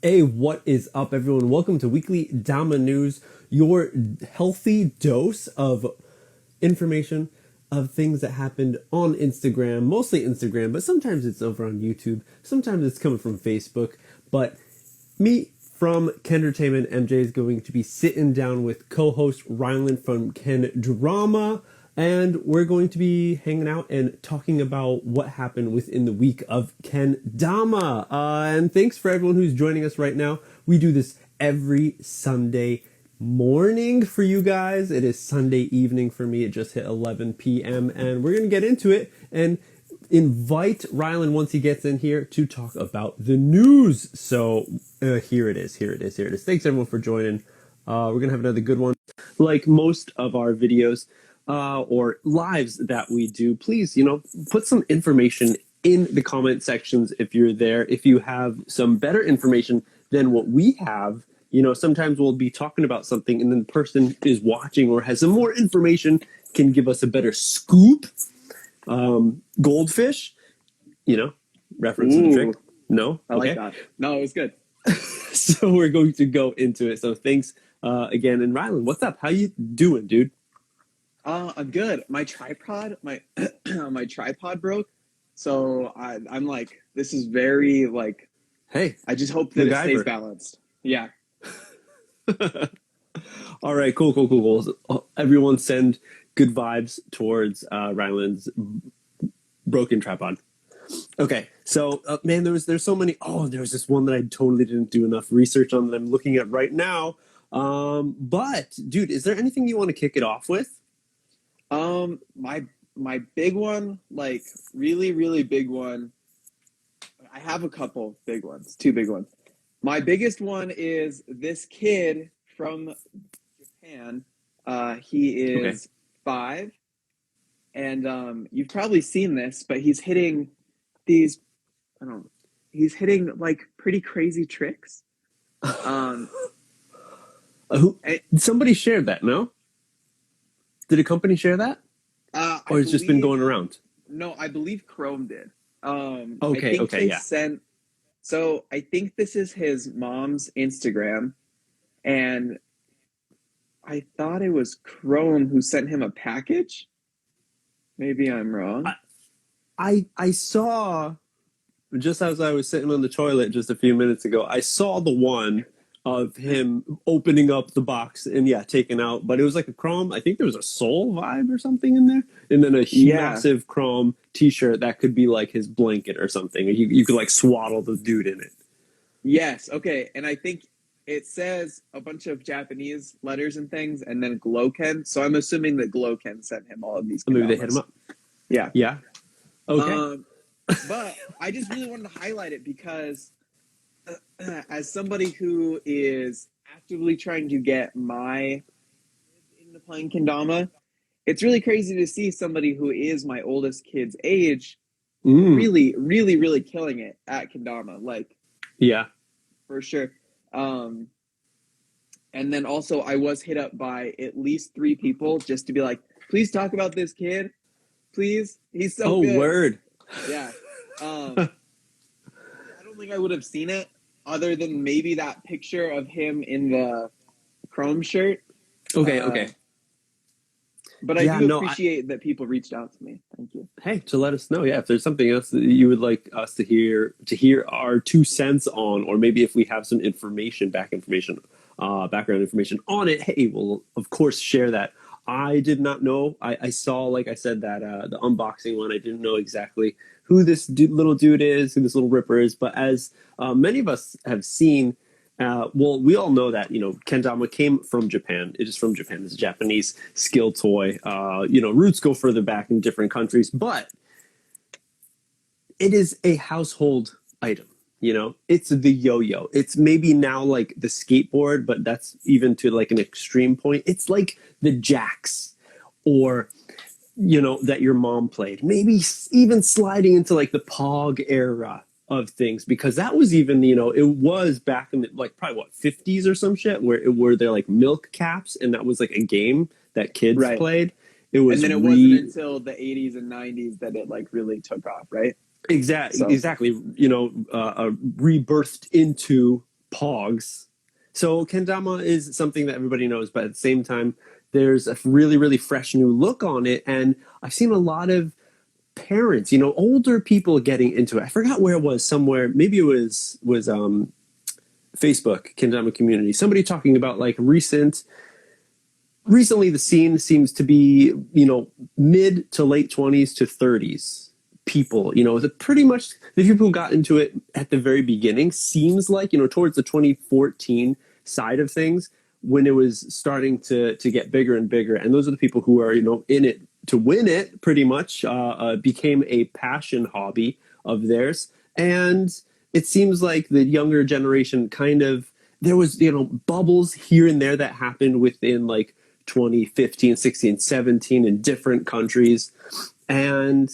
Hey, what is up, everyone? Welcome to Weekly Dama News, your healthy dose of information of things that happened on Instagram, mostly Instagram, but sometimes it's over on YouTube, sometimes it's coming from Facebook. But me from Kendertainment, MJ, is going to be sitting down with co-host Rylan from Kendama, and we're going to be hanging out and talking about what happened within the week of Kendama. And thanks for everyone who's joining us right now. We do this every Sunday morning for you guys. It is Sunday evening for me. It just hit 11 p.m. and we're going to get into it and invite Rylan once he gets in here to talk about the news. So here it is. Thanks everyone for joining. We're going to have another good one. Like most of our videos, or lives that we do, please, put some information in the comment sections if you're there. If you have some better information than what we have, sometimes we'll be talking about something and then the person is watching or has some more information can give us a better scoop. Goldfish, reference to the trick. No? I like that. No, it was good. So we're going to go into it. So thanks again. And Rylan, what's up? How you doing, dude? I'm good. My tripod, my tripod broke, so I'm like, this is very like. Hey, I just hope that it stays balanced. Yeah. All right, cool. Everyone send good vibes towards Rylan's broken tripod. Okay, so man, there's so many. Oh, there was this one that I totally didn't do enough research on that I'm looking at right now. But dude, is there anything you want to kick it off with? My big one, like really big one. I have a couple big ones, two big ones. My biggest one is this kid from Japan. He is 5, and you've probably seen this, but he's hitting these. He's hitting like pretty crazy tricks. Somebody shared that, no? Did a company share that? Or it's just been going around? No, I believe Chrome did. Sent. So I think this is his mom's Instagram, and I thought it was Chrome who sent him a package. Maybe I'm wrong. I saw, just as I was sitting on the toilet just a few minutes ago, I saw the one of him opening up the box and taking out, but it was like a Chrome. I think there was a soul vibe or something in there, and then a massive Chrome t-shirt that could be like his blanket or something. You could like swaddle the dude in it. Yes. Okay. And I think it says a bunch of Japanese letters and things, and then Gloken. So I'm assuming that Gloken sent him all of these. Maybe they hit him up. Yeah. Okay. But I just really wanted to highlight it because as somebody who is actively trying to get my into playing Kendama, it's really crazy to see somebody who is my oldest kid's age really killing it at Kendama. Like, yeah, for sure. And then also I was hit up by at least 3 people just to be like, please talk about this kid. Please. He's so good. Oh, word. Yeah. I don't think I would have seen it other than maybe that picture of him in the Chrome shirt. Okay. But I do appreciate that people reached out to me. Thank you. Hey, to let us know, if there's something else that you would like us to hear our 2 cents on, or maybe if we have some background information on it, hey, we'll of course share that. I did not know. I saw, like I said, that the unboxing one. I didn't know exactly who this little dude is, who this little ripper is. But as many of us have seen, we all know that, Kendama came from Japan. It is from Japan. It's a Japanese skill toy. Roots go further back in different countries, but it is a household item. It's the yo-yo. It's maybe now like the skateboard, but that's even to like an extreme point. It's like the jacks, or that your mom played. Maybe even sliding into like the Pog era of things, because that was even, it was back in the, like probably 50s or some shit, where they're like milk caps, and that was like a game that kids played. It was, and then it wasn't until the 80s and 90s that it like really took off, right? Exactly. Rebirthed into pogs. So kendama is something that everybody knows, but at the same time, there's a really, really fresh new look on it. And I've seen a lot of parents, older people getting into it. I forgot where it was, somewhere. Maybe it was Facebook, Kendama community. Somebody talking about like recently the scene seems to be, mid to late 20s to 30s people, pretty much the people who got into it at the very beginning seems like, towards the 2014 side of things when it was starting to get bigger and bigger. And those are the people who are, in it to win it pretty much, became a passion hobby of theirs. And it seems like the younger generation there was, bubbles here and there that happened within like 2015, 16, 17 in different countries. And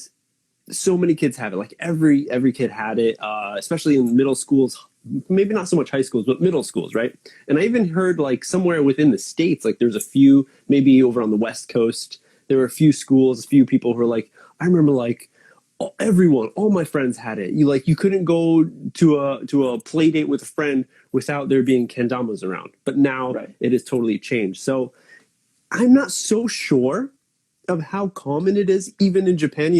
so many kids have it. Like every kid had it, especially in middle schools, maybe not so much high schools, but middle schools, right? And I even heard like somewhere within the States, like there's a few, maybe over on the West Coast, there were a few schools, a few people who were like, I remember like all my friends had it. You couldn't go to a play date with a friend without there being kendamas around. But now It has totally changed. So I'm not so sure of how common it is, even in Japan,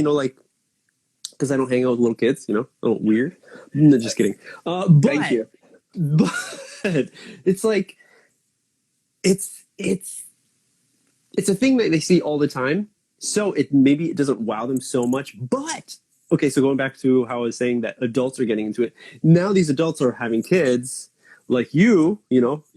because I don't hang out with little kids, a little weird. No, just kidding. Thank you. But it's like, it's a thing that they see all the time. So maybe it doesn't wow them so much. But, okay, so going back to how I was saying that adults are getting into it. Now these adults are having kids. Like you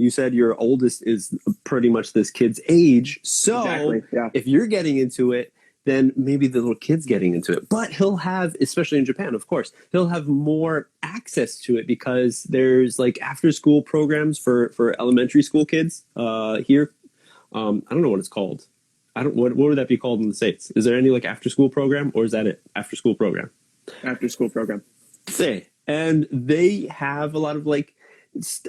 said your oldest is pretty much this kid's age. So exactly, yeah. If you're getting into it, then maybe the little kid's getting into it. But he'll have, especially in Japan, of course, he'll have more access to it because there's like after school programs for elementary school kids here. I don't know what it's called. What would that be called in the States? Is there any like after school program, or is that it? After school program. After school program. And they have a lot of like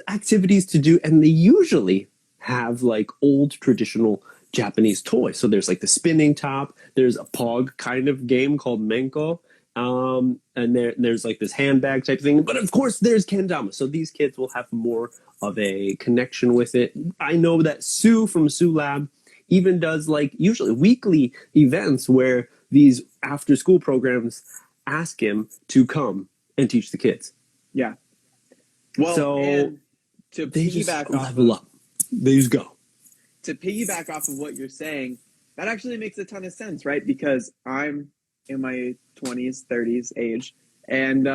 activities to do, and they usually have like old traditional Japanese toys. So there's like the spinning top, there's a pog kind of game called Menko, and there's like this handbag type thing. But of course there's kendama. So these kids will have more of a connection with it. I know that Sue from Sue Lab even does like usually weekly events where these after school programs ask him to come and teach the kids. Yeah. Well, so and to they just piggyback level up. They just go. To piggyback off of what you're saying, that actually makes a ton of sense, right? Because I'm in my 20s, 30s age, and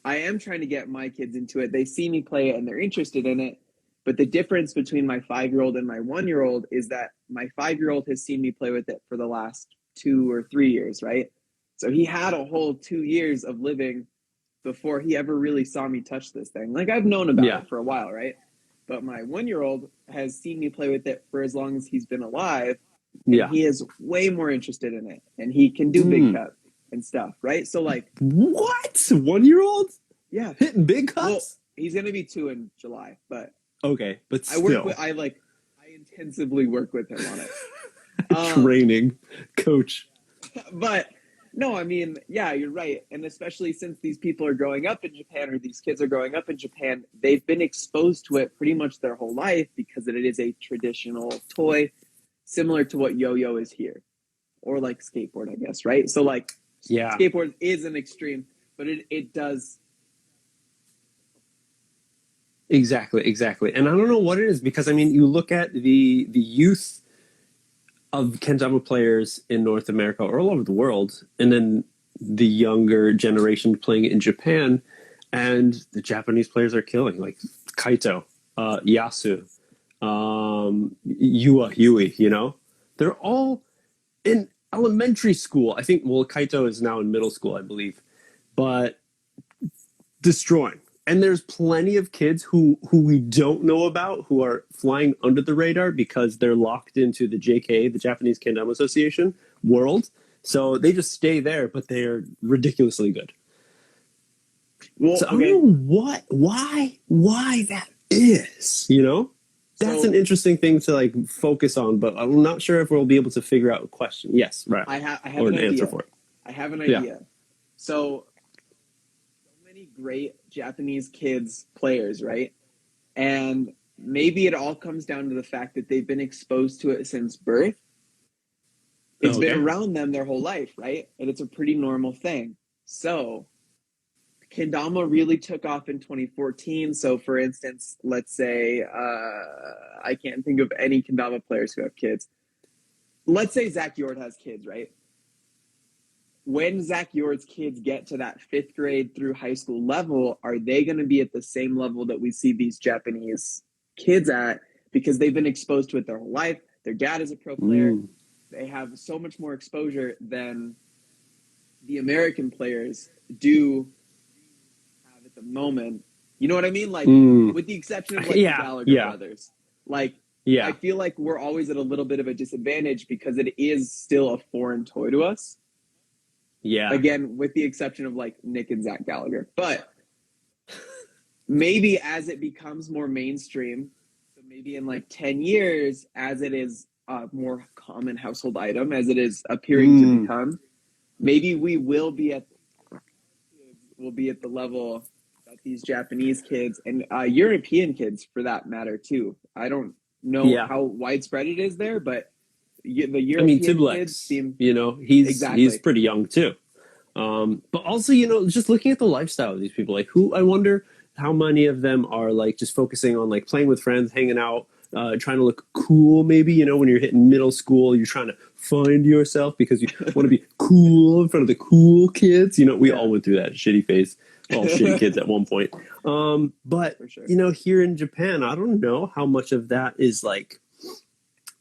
I am trying to get my kids into it. They see me play it and they're interested in it. But the difference between my 5-year-old and my 1-year-old is that my 5-year-old has seen me play with it for the last 2 or 3 years, right? So he had a whole 2 years of living before he ever really saw me touch this thing. Like I've known about it for a while, right? But my 1-year-old has seen me play with it for as long as he's been alive. And he is way more interested in it. And he can do big cup and stuff, right? So like... What? 1-year-old? Yeah. Hitting big cups? Well, he's going to be 2 in July, but... Okay, but still. I intensively work with him on it. Training. Coach. But... No, I mean, yeah, you're right. And especially since these people are growing up in Japan, or these kids are growing up in Japan, they've been exposed to it pretty much their whole life because it is a traditional toy, similar to what yo-yo is here. Or like skateboard, I guess, right? So like, skateboard is an extreme, but it does. Exactly. And I don't know what it is, because I mean, you look at the youth of kendama players in North America or all over the world, and then the younger generation playing it in Japan, and the Japanese players are killing, like Kaito, Yasu, Yui, they're all in elementary school. I think, well, Kaito is now in middle school, I believe, but destroying. And there's plenty of kids who we don't know about, who are flying under the radar because they're locked into the JK, the Japanese Kendama Association world. So they just stay there, but they're ridiculously good. Well, so I don't know why that is, That's an interesting thing to like focus on, but I'm not sure if we'll be able to figure out a question. Yes, right. I have or an answer idea. for it. I have an idea. Yeah. So many great Japanese kids players, right? And maybe it all comes down to the fact that they've been exposed to it since birth. It's been around them their whole life, right? And it's a pretty normal thing. So Kendama really took off in 2014. So, for instance, let's say I can't think of any Kendama players who have kids. Let's say Zach Yord has kids, right? When Zach Yord's kids get to that 5th grade through high school level, are they going to be at the same level that we see these Japanese kids at? Because they've been exposed to it their whole life. Their dad is a pro player. They have so much more exposure than the American players do have at the moment. You know what I mean? Like, with the exception of like the Gallagher brothers. Like, I feel like we're always at a little bit of a disadvantage because it is still a foreign toy to us. Yeah. Again, with the exception of like Nick and Zach Gallagher. But maybe as it becomes more mainstream, so maybe in like 10 years, as it is a more common household item, as it is appearing to become, maybe we will be at the level that these Japanese kids and European kids, for that matter, too. I don't know how widespread it is there, but the European kids seem, he's pretty young too. But also, just looking at the lifestyle of these people, like I wonder how many of them are like just focusing on like playing with friends, hanging out, trying to look cool. Maybe, when you're hitting middle school, you're trying to find yourself because you want to be cool in front of the cool kids. We all went through that shitty phase. All shitty kids at one point. But, here in Japan, I don't know how much of that is like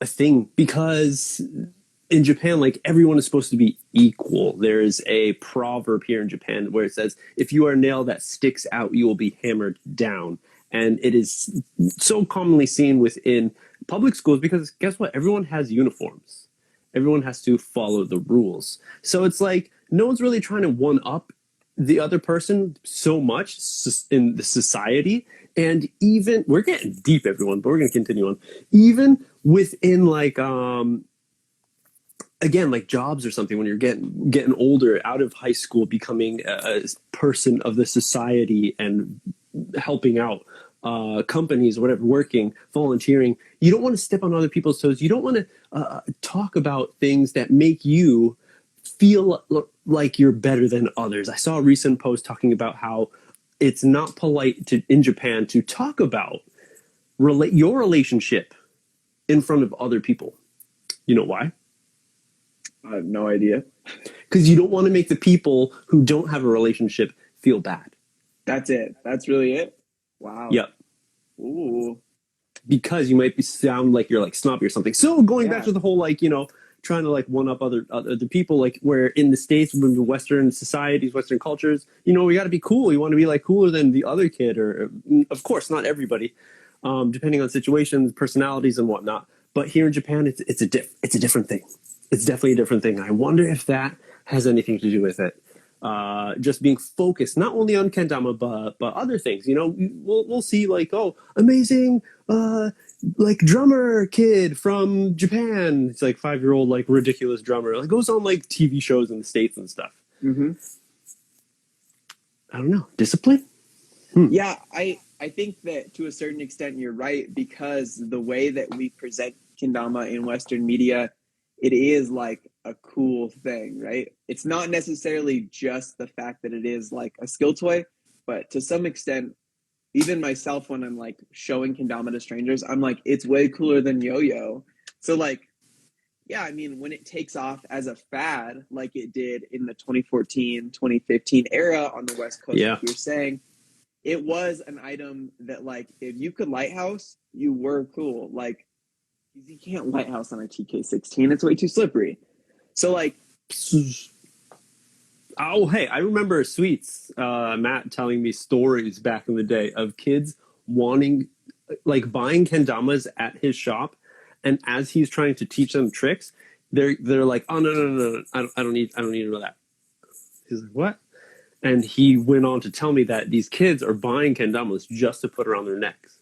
a thing, because in Japan, like, everyone is supposed to be equal. There is a proverb here in Japan where it says, if you are a nail that sticks out, you will be hammered down. And it is so commonly seen within public schools because guess what? Everyone has uniforms. Everyone has to follow the rules. So it's like no one's really trying to one up the other person so much in the society. And even, we're getting deep, everyone, but we're going to continue on. Even within like, again, like jobs or something, when you're getting older, out of high school, becoming a person of the society and helping out companies or whatever, working, volunteering, you don't want to step on other people's toes. You don't want to talk about things that make you feel like you're better than others. I saw a recent post talking about how it's not polite in Japan to talk about your relationship in front of other people. You know why? I have no idea. Because you don't want to make the people who don't have a relationship feel bad. That's it. That's really it? Wow. Yep. Ooh. Because you might sound like you're like snobby or something. So going back to the whole like, trying to like one up other people, like where in the States, with Western societies, Western cultures, we got to be cool. You want to be like cooler than the other kid, or of course not everybody, depending on situations, personalities, and whatnot. But here in Japan, it's a different thing. It's definitely a different thing. I wonder if that has anything to do with it. Just being focused not only on Kendama but other things. We'll see like, oh, amazing like drummer kid from Japan. It's like 5-year-old like ridiculous drummer. Like goes on like TV shows in the States and stuff. I don't know. Discipline? Yeah, I think that to a certain extent you're right, because the way that we present Kendama in Western media, it is like a cool thing, right? It's not necessarily just the fact that it is like a skill toy, but to some extent, even myself, when I'm like showing Kendama to strangers, I'm like, it's way cooler than yo-yo. So like, yeah, I mean, when it takes off as a fad, like it did in the 2014, 2015 era on the West Coast, like you're saying, it was an item that like, if you could lighthouse, you were cool. Like, you can't lighthouse on a TK16. It's way too slippery. So like, oh, hey, I remember Sweets, Matt telling me stories back in the day of kids wanting, like buying Kendamas at his shop. And as he's trying to teach them tricks, they're like, oh, no. I don't need to know that. He's like, what? And he went on to tell me that these kids are buying Kendamas just to put around their necks.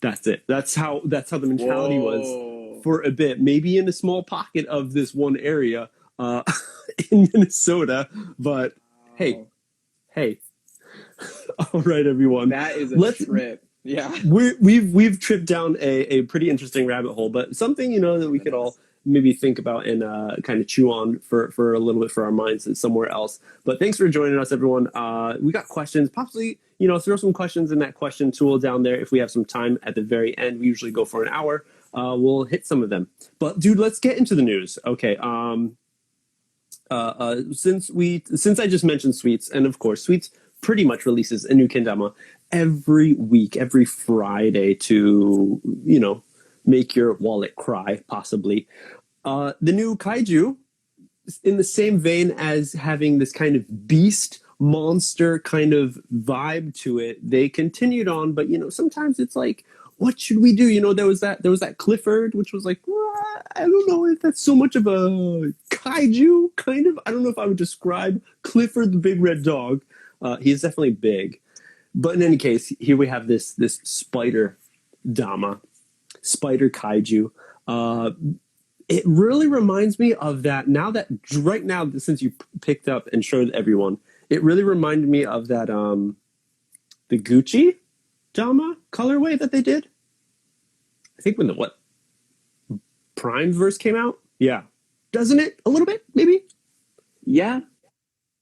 That's it. That's how the mentality was for a bit. Maybe in a small pocket of this one area in Minnesota. But hey, All right, everyone. That is a Let's trip. Yeah. we've tripped down a pretty interesting rabbit hole, but something that we could all maybe think about and kind of chew on for a little bit for our minds and somewhere else. But thanks for joining us, everyone. We got questions. Possibly, throw some questions in that question tool down there. If we have some time at the very end, we usually go for an hour. We'll hit some of them. But dude, let's get into the news. Okay. Since I just mentioned Sweets, and of course Sweets pretty much releases a new Kendama every week, every Friday to make your wallet cry, possibly. The new kaiju, in the same vein as having this kind of beast monster kind of vibe to it, they continued on, but sometimes it's like, what should we do? There was that Clifford, which was like, I don't know if that's so much of a kaiju, kind of. I don't know if I would describe Clifford the big red dog. He's definitely big. But in any case, here we have this spider Dama, spider kaiju. It really reminds me of that. Right now, since you picked up and showed everyone, it really reminded me of that the Gucci Dama colorway that they did. I think when the Prime verse came out. Yeah, doesn't it a little bit? Maybe. Yeah.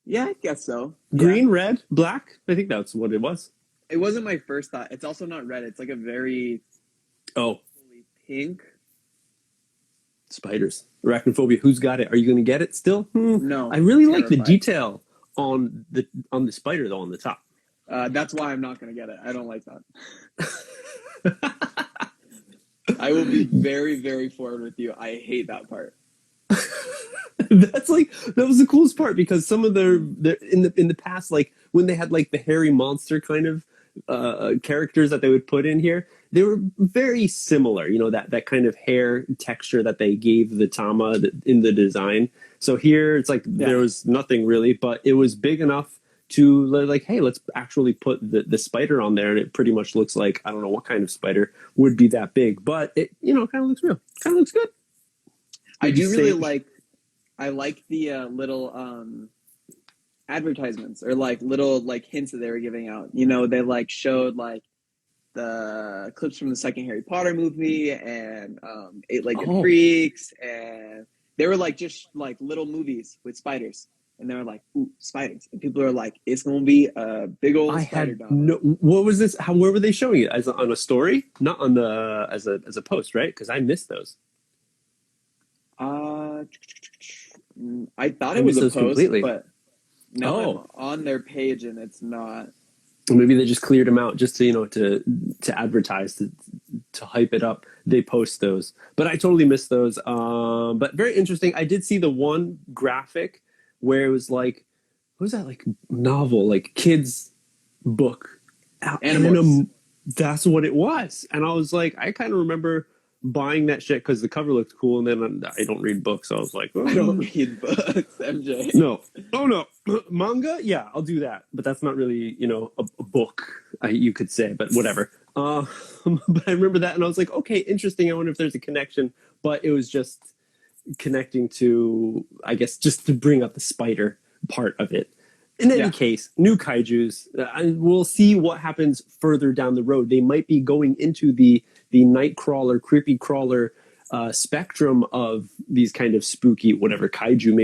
Yeah, I guess so. Green, red, black. I think that's what it was. It wasn't my first thought. It's also not red. It's like a very pink. Spiders. Arachnophobia. Who's got it? Are you going to get it still? No. I really like the detail on the spider though on the top. That's why I'm not going to get it. I don't like that. I will be very, very forward with you. I hate that part. That was the coolest part because some of their in the past, like when they had like the hairy monster kind of characters that they would put in here, they were very similar. That kind of hair texture that they gave the Tama in the design. So here it's like there was nothing really, but it was big enough to like, hey, let's actually put the spider on there, and it pretty much looks like, I don't know what kind of spider would be that big, but it kind of looks real, kind of looks good. I do really like the little advertisements or like little like hints that they were giving out. They like showed like the clips from the second Harry Potter movie and Eight-Legged Freaks, and they were like just like little movies with spiders. And they were like, ooh, spiders. And people are like, it's going to be a big old spider dog. What was this? Where were they showing it? On a story? Not on the as a post, right? Because I missed those. I thought it was a post, completely. But now I'm on their page and it's not. Maybe they just cleared them out just to to advertise, to hype it up. They post those, but I totally missed those. But very interesting. I did see the one graphic where it was like, what was that, like novel, like kids book? That's what it was. And I was like, I kind of remember buying that shit because the cover looked cool, and then I don't read books, so I was like, I don't read books, MJ. No. Oh no. Manga? Yeah, I'll do that. But that's not really, a book, you could say, but whatever. But I remember that, and I was like, okay, interesting. I wonder if there's a connection. But it was just connecting to, I guess, just to bring up the spider part of it. In any case, new kaijus. We'll see what happens further down the road. They might be going into the night crawler, creepy crawler spectrum of these kind of spooky whatever kaiju.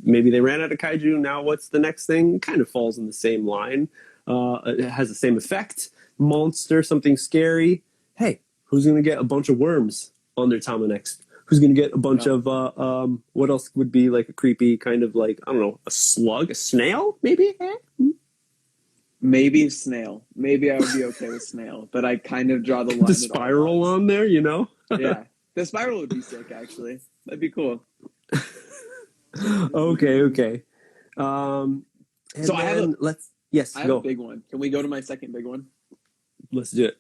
Maybe they ran out of kaiju. Now what's the next thing? Kind of falls in the same line. It has the same effect. Monster, something scary. Hey, who's going to get a bunch of worms on their Tama next? Who's going to get a bunch of, what else would be like a creepy kind of like, I don't know, a slug, a snail, maybe? Maybe snail. Maybe I would be okay with snail, but I kind of draw the line. The spiral on there, Yeah. The spiral would be sick, actually. That'd be cool. Okay. So I have a big one. Can we go to my second big one? Let's do it.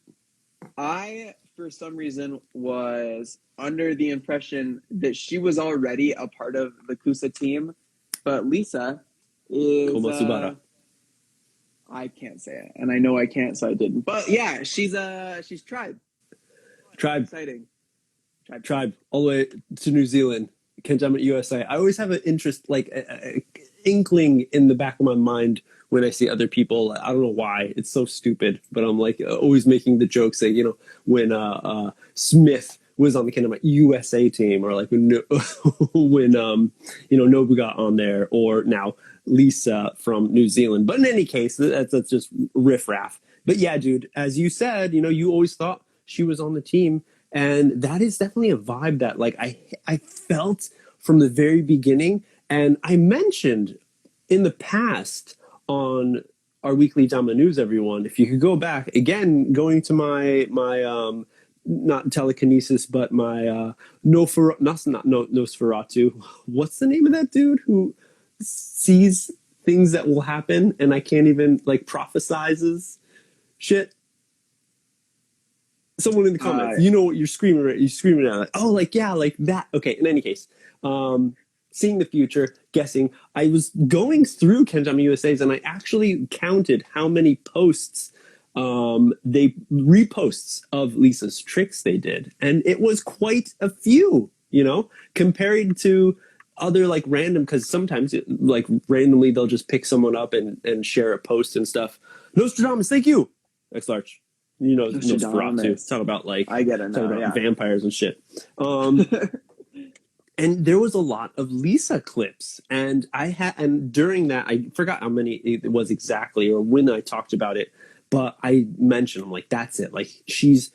I, for some reason, was under the impression that she was already a part of the Kusa team, but Lisa is... Komatsubara. I can't say it, and I know I can't, so I didn't. But yeah, she's Tribe. Tribe. Exciting. Tribe. All the way to New Zealand. Kendama USA. I always have an interest, like, inkling in the back of my mind when I see other people. I don't know why. It's so stupid, but I'm like always making the joke saying, when Smith was on the Kendama USA team, or like when Nobu got on there, or now Lisa from New Zealand. But in any case, that's just riffraff. But yeah, dude, as you said, you always thought she was on the team, and that is definitely a vibe that like I felt from the very beginning. And I mentioned in the past on our weekly Dama news, everyone, if you could go back again, going to my not telekinesis, but my Nosferatu. What's the name of that dude who sees things that will happen and I can't even like prophesizes shit? Someone in the comments, you know what you're screaming at? You're screaming at, like, oh, like yeah, like that. Okay. In any case, seeing the future, guessing. I was going through Kendama USA's and I actually counted how many posts they reposts of Lisa's tricks they did, and it was quite a few, compared to other like random, because sometimes like randomly they'll just pick someone up and share a post and stuff. Nostradamus, thank you. X large. Nosferatu. Talk about like I get it now, talk about vampires and shit. And there was a lot of Lisa clips, and and during that I forgot how many it was exactly or when I talked about it. But I mentioned, I'm like, that's it. Like, she's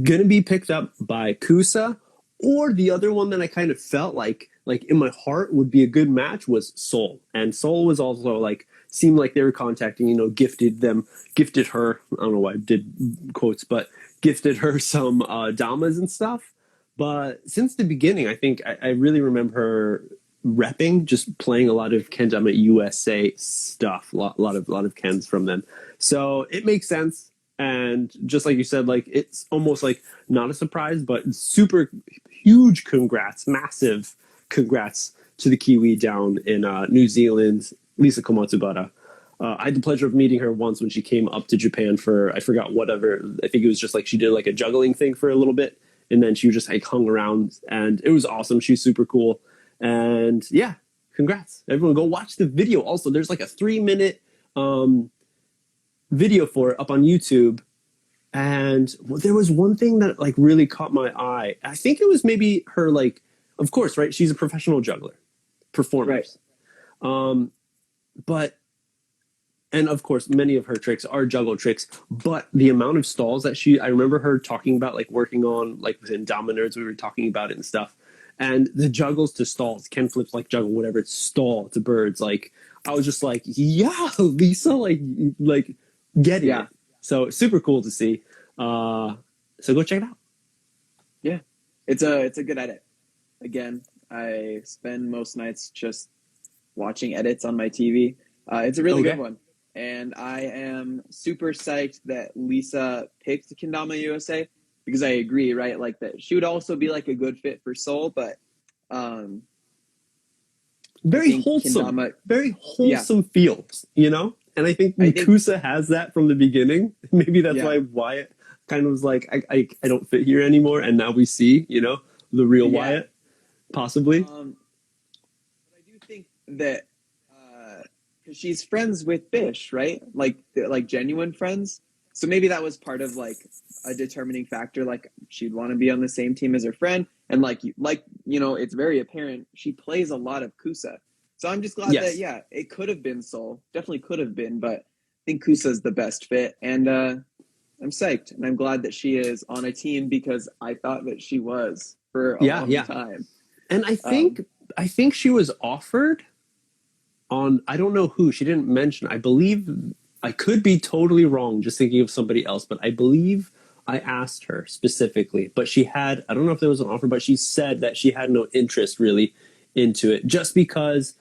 going to be picked up by Kusa, or the other one that I kind of felt like in my heart would be a good match was Soul. And Soul was also like, seemed like they were contacting, gifted her, I don't know why I did quotes, but gifted her some Damas and stuff. But since the beginning, I think I really remember her repping, just playing a lot of Kendama USA stuff, a lot of Kens from them. So it makes sense. And just like you said, like it's almost like not a surprise, but super huge congrats, massive congrats to the Kiwi down in New Zealand, Lisa Komatsubara. I had the pleasure of meeting her once when she came up to Japan for, I forgot whatever. I think it was just like she did like a juggling thing for a little bit. And then she just like hung around, and it was awesome. She's super cool. And yeah, congrats. Everyone go watch the video. Also, there's like a 3-minute video for it up on YouTube. And there was one thing that like really caught my eye. I think it was maybe her, like, of course, right? She's a professional juggler, performers. Right. And of course, many of her tricks are juggle tricks, but the amount of stalls that I remember her talking about, like working on, like within Dama Nerds, we were talking about it and stuff. And the juggles to stalls, Ken flips like juggle, whatever, it's stall to birds. Like, I was just like, yeah, Lisa, like getting it. So super cool to see. So go check it out. Yeah, it's a good edit. Again, I spend most nights just watching edits on my TV. It's a really good one. And I am super psyched that Lisa picked Kendama USA, because I agree, right? Like that she would also be like a good fit for Soul, but very wholesome, feels, And I think Kusa has that from the beginning. Maybe that's why Wyatt kind of was like, I don't fit here anymore. And now we see, the real Wyatt, possibly. But I do think that because she's friends with Bish, right? Like genuine friends. So maybe that was part of like a determining factor. Like she'd want to be on the same team as her friend, and it's very apparent she plays a lot of Kusa. So I'm just glad that it could have been Soul, definitely could have been, but I think Kusa's the best fit, and I'm psyched, and I'm glad that she is on a team, because I thought that she was for a long time. And I think she was offered on, I don't know who, she didn't mention. I believe, I could be totally wrong, just thinking of somebody else, but I believe I asked her specifically, but she had, I don't know if there was an offer, but she said that she had no interest really into it, just because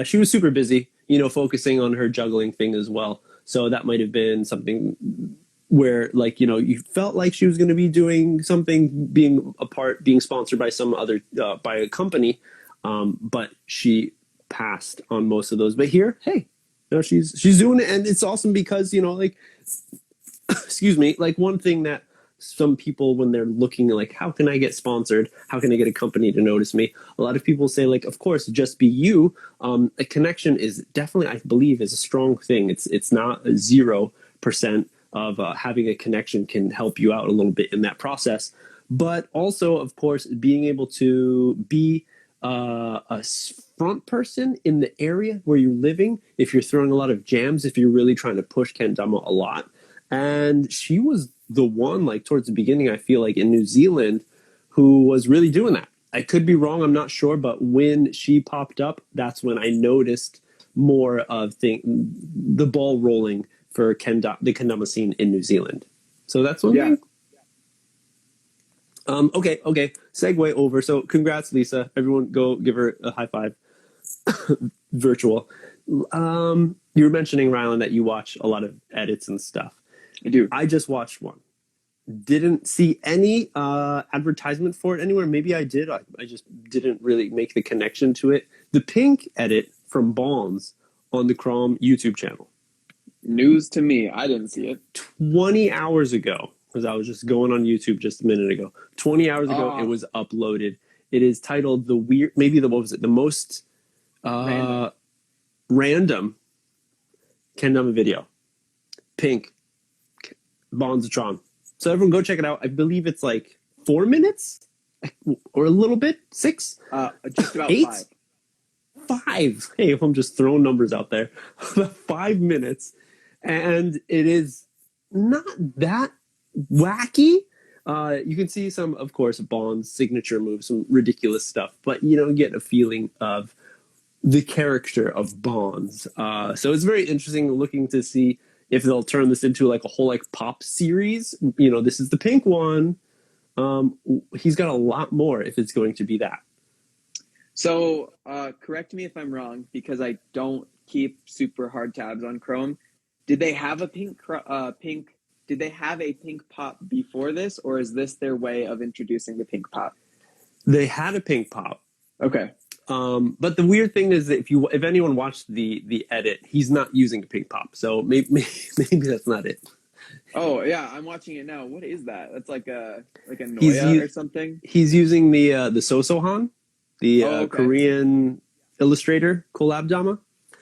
she was super busy, focusing on her juggling thing as well. So that might have been something where, like, you felt like she was going to be doing something, being sponsored by some other, by a company, but she passed on most of those. But here, hey, she's doing it, and it's awesome because like excuse me, like one thing that some people when they're looking like, how can I get sponsored? How can I get a company to notice me? A lot of people say like, of course, just be you. A connection is definitely, I believe, is a strong thing. It's not 0% of having a connection can help you out a little bit in that process. But also, of course, being able to be a front person in the area where you're living, if you're throwing a lot of jams, if you're really trying to push Kendama a lot. And she was the one, like towards the beginning, I feel like in New Zealand, who was really doing that. I could be wrong, I'm not sure, but when she popped up, that's when I noticed more of the ball rolling for the Kendama scene in New Zealand. So that's one thing. Okay. Segue over. So congrats, Lisa. Everyone go give her a high five. Virtual. You were mentioning, Rylan, that you watch a lot of edits and stuff. I do. I just watched one. Didn't see any advertisement for it anywhere. Maybe I did. I just didn't really make the connection to it. The pink edit from Bonds on the Chrome YouTube channel. News to me. I didn't see it. 20 hours ago, because I was just going on YouTube just a minute ago. 20 hours ago, it was uploaded. It is titled the most random Kendama video. Pink. Bonds-tron. So everyone go check it out. I believe it's like 4 minutes or a little bit. 6? Just about 8? 5. Hey, if I'm just throwing numbers out there. 5 minutes. And it is not that wacky. You can see some, of course, Bond's signature moves, some ridiculous stuff, but you don't get a feeling of the character of Bonds. So it's very interesting looking to see if they'll turn this into like a whole like pop series. This is the pink one. He's got a lot more if it's going to be that. So correct me if I'm wrong, because I don't keep super hard tabs on Chrome. Did they have a pink? Did they have a pink pop before this, or is this their way of introducing the pink pop? They had a pink pop. Okay. But the weird thing is that if anyone watched the edit, he's not using a pink pop, so maybe that's not it. Oh yeah, I'm watching it now. What is that? That's like a Noya or something. He's using the Sosohan, the Korean illustrator collab Dama,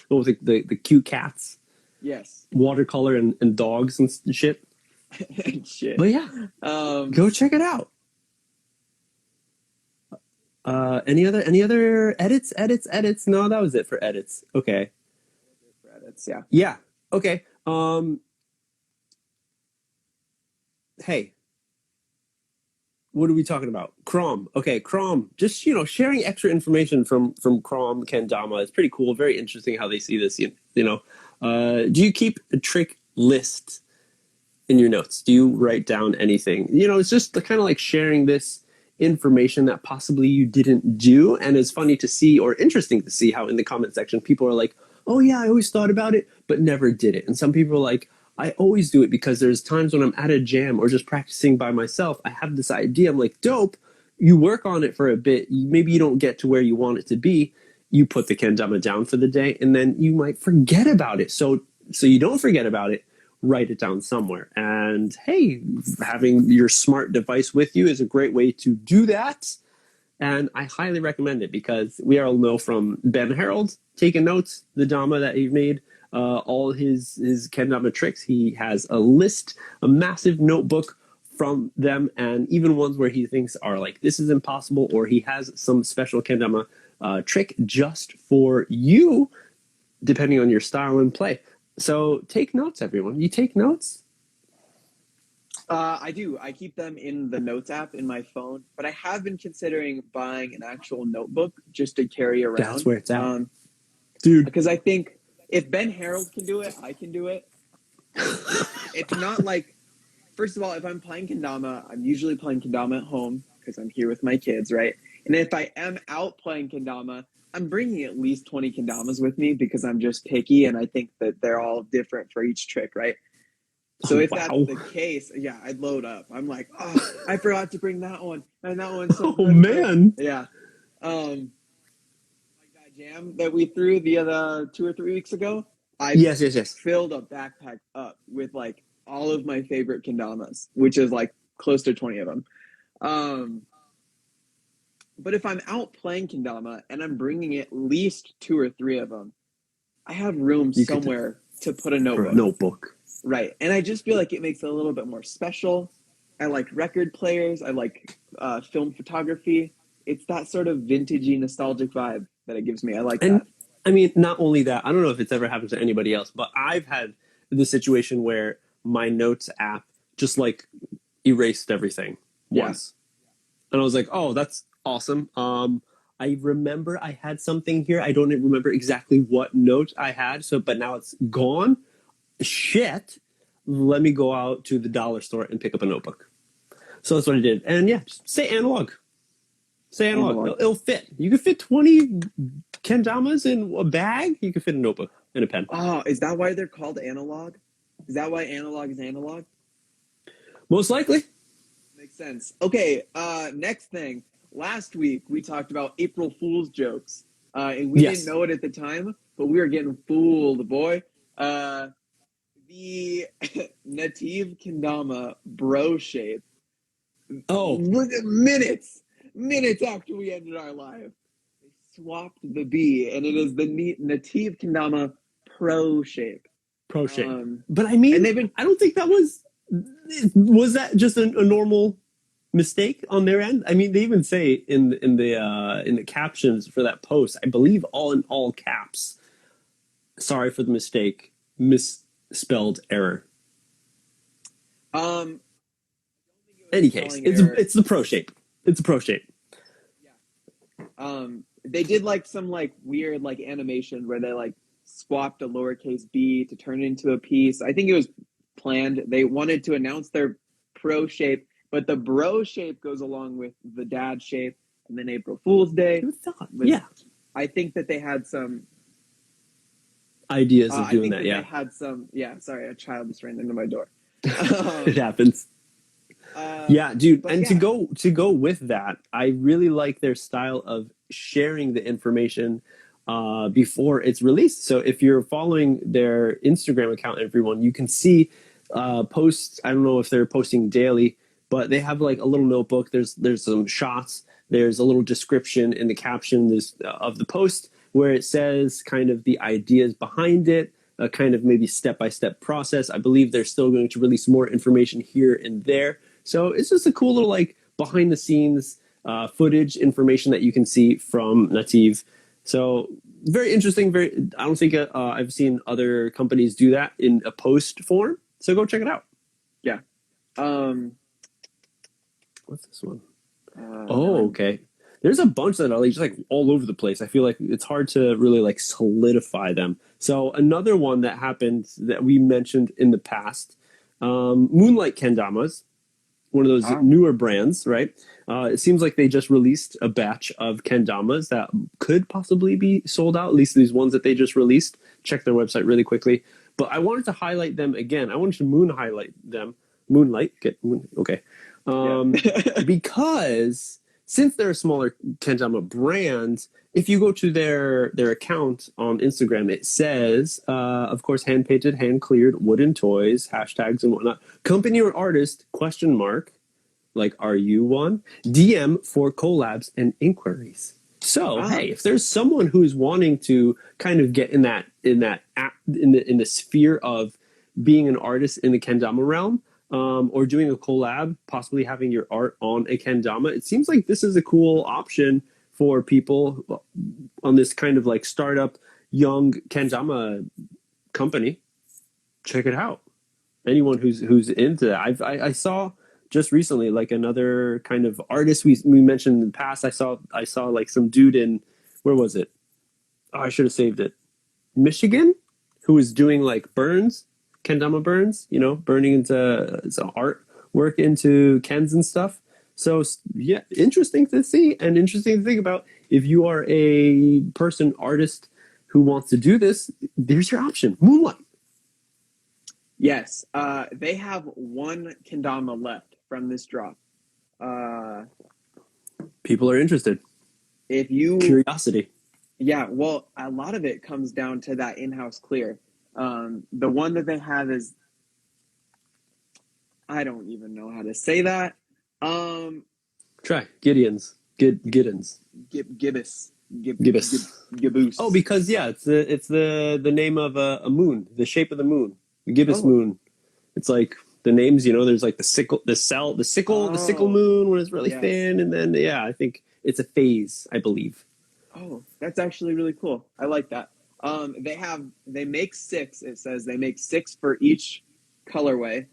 with the cute cats. Yes. Watercolor and dogs and shit. Shit. But yeah, go check it out. Any other edits? No, that was it for edits. Okay. For edits, yeah. Yeah. Okay. Hey. What are we talking about? Chrome. Okay, Chrome. Just, sharing extra information from Chrome Kendama is pretty cool. Very interesting how they see this, do you keep a trick list in your notes? Do you write down anything? It's just kind of like sharing this information that possibly you didn't do, and it's funny to see, or interesting to see, how in the comment section people are like, oh yeah, I always thought about it but never did it. And some people are like, I always do it because there's times when I'm at a jam or just practicing by myself, I have this idea, I'm like, dope. You work on it for a bit, maybe you don't get to where you want it to be, you put the kendama down for the day, and then you might forget about it. So you don't forget about it, write it down somewhere. And hey, having your smart device with you is a great way to do that. And I highly recommend it, because we all know from Ben Harold taking notes, the Dama that he made, all his kendama tricks. He has a list, a massive notebook from them, and even ones where he thinks are like, this is impossible, or he has some special kendama trick just for you, depending on your style and play. So take notes, everyone. You take notes? I do. I keep them in the Notes app in my phone, but I have been considering buying an actual notebook just to carry around. That's where it's at. Dude. Because I think if Ben Harold can do it, I can do it. It's not like, first of all, if I'm playing Kendama, I'm usually playing Kendama at home because I'm here with my kids, right? And if I am out playing Kendama, I'm bringing at least 20 Kendamas with me because I'm just picky, and I think that they're all different for each trick, right? So if that's the case, yeah, I'd load up. I'm like, oh, I forgot to bring that one, and that one's so good. Man. Yeah. Like that jam that we threw the other 2 or 3 weeks ago, I yes. filled a backpack up with like all of my favorite Kendamas, which is like close to 20 of them. But if I'm out playing Kendama and I'm bringing at least 2 or 3 of them, I have room You could somewhere to put a for a notebook. notebook. Right. And I just feel like it makes it a little bit more special. I like record players. I like film photography. It's that sort of vintagey, nostalgic vibe that it gives me. I like And that. I mean, not only that, I don't know if it's ever happened to anybody else, but I've had the situation where my notes app just like erased everything once. And I was like, oh, that's awesome. I remember I had something here. I don't remember exactly what note I had, but now it's gone. Shit. Let me go out to the dollar store and pick up a notebook. So that's what I did. And yeah, just say analog. Say analog. It'll fit. You can fit 20 Kendamas in a bag. You can fit a notebook and a pen. Oh, is that why they're called analog? Is that why analog is analog? Most likely. Makes sense. Okay, next thing. Last week, we talked about April Fool's jokes. And we didn't know it at the time, but we were getting fooled, boy. The Nativ Kendama bro shape. Oh. Minutes after we ended our live, they swapped the B, and it is the Nativ Kendama pro shape. Pro shape. But I mean, I don't think that was that just a normal mistake on their end? I mean, they even say in the captions for that post, I believe in all caps, sorry for the mistake, misspelled error. Any case, it's the pro shape. It's a pro shape. Yeah. They did like some like weird like animation where they like swapped a lowercase b to turn it into a piece. I think it was planned. They wanted to announce their pro shape, but the bro shape goes along with the dad shape, and then April Fool's Day. Yeah. I think that they had some ideas of doing that. They had some. Yeah, sorry, a child just ran into my door. It happens. Yeah, dude. And to go with that, I really like their style of sharing the information before it's released. So if you're following their Instagram account, everyone, you can see posts. I don't know if they're posting daily, but they have like a little notebook. There's some shots. There's a little description in the caption of the post where it says kind of the ideas behind it, a kind of maybe step-by-step process. I believe they're still going to release more information here and there. So it's just a cool little like behind the scenes footage information that you can see from Nativ. So very interesting. I don't think I've seen other companies do that in a post form. So go check it out. Yeah. What's this one? Okay. There's a bunch that are just like all over the place. I feel like it's hard to really like solidify them. So another one that happened that we mentioned in the past, Moonlight Kendamas, one of those newer brands, right? It seems like they just released a batch of Kendamas that could possibly be sold out, at least these ones that they just released. Check their website really quickly. But I wanted to highlight them again. I wanted to highlight them. Moonlight. Okay. Because since they're a smaller Kendama brand, if you go to their account on Instagram, it says, of course, hand-painted, hand-cleared wooden toys, hashtags and whatnot. Company or artist, ? Like, are you one? DM for collabs and inquiries. So, hey, if there's someone who's wanting to kind of get in the sphere of being an artist in the Kendama realm, or doing a collab, possibly having your art on a Kendama, it seems like this is a cool option for people on this kind of like startup young Kendama company. Check it out. Anyone who's into that. I saw just recently like another kind of artist we mentioned in the past. I saw like some dude in, where was it? Oh, I should have saved it. Michigan, who was doing like burns. Kendama burns, burning into some artwork into Kens and stuff. So yeah, interesting to see and interesting to think about. If you are a artist who wants to do this, there's your option, Moonlight. Yes, they have one Kendama left from this drop. People are interested. Curiosity. Yeah, well, a lot of it comes down to that in-house clear. The one that they have is, I don't even know how to say that. Try Gideon's. Giddens. Gibbous. Gibbous. Gibbous. Oh, because yeah, it's the name of a moon, the shape of the moon, the gibbous Oh. moon. It's like the names, there's like the sickle moon when it's really Yes. thin, and then I think it's a phase, I believe. Oh, that's actually really cool. I like that. They make 6. It says they make 6 for each colorway.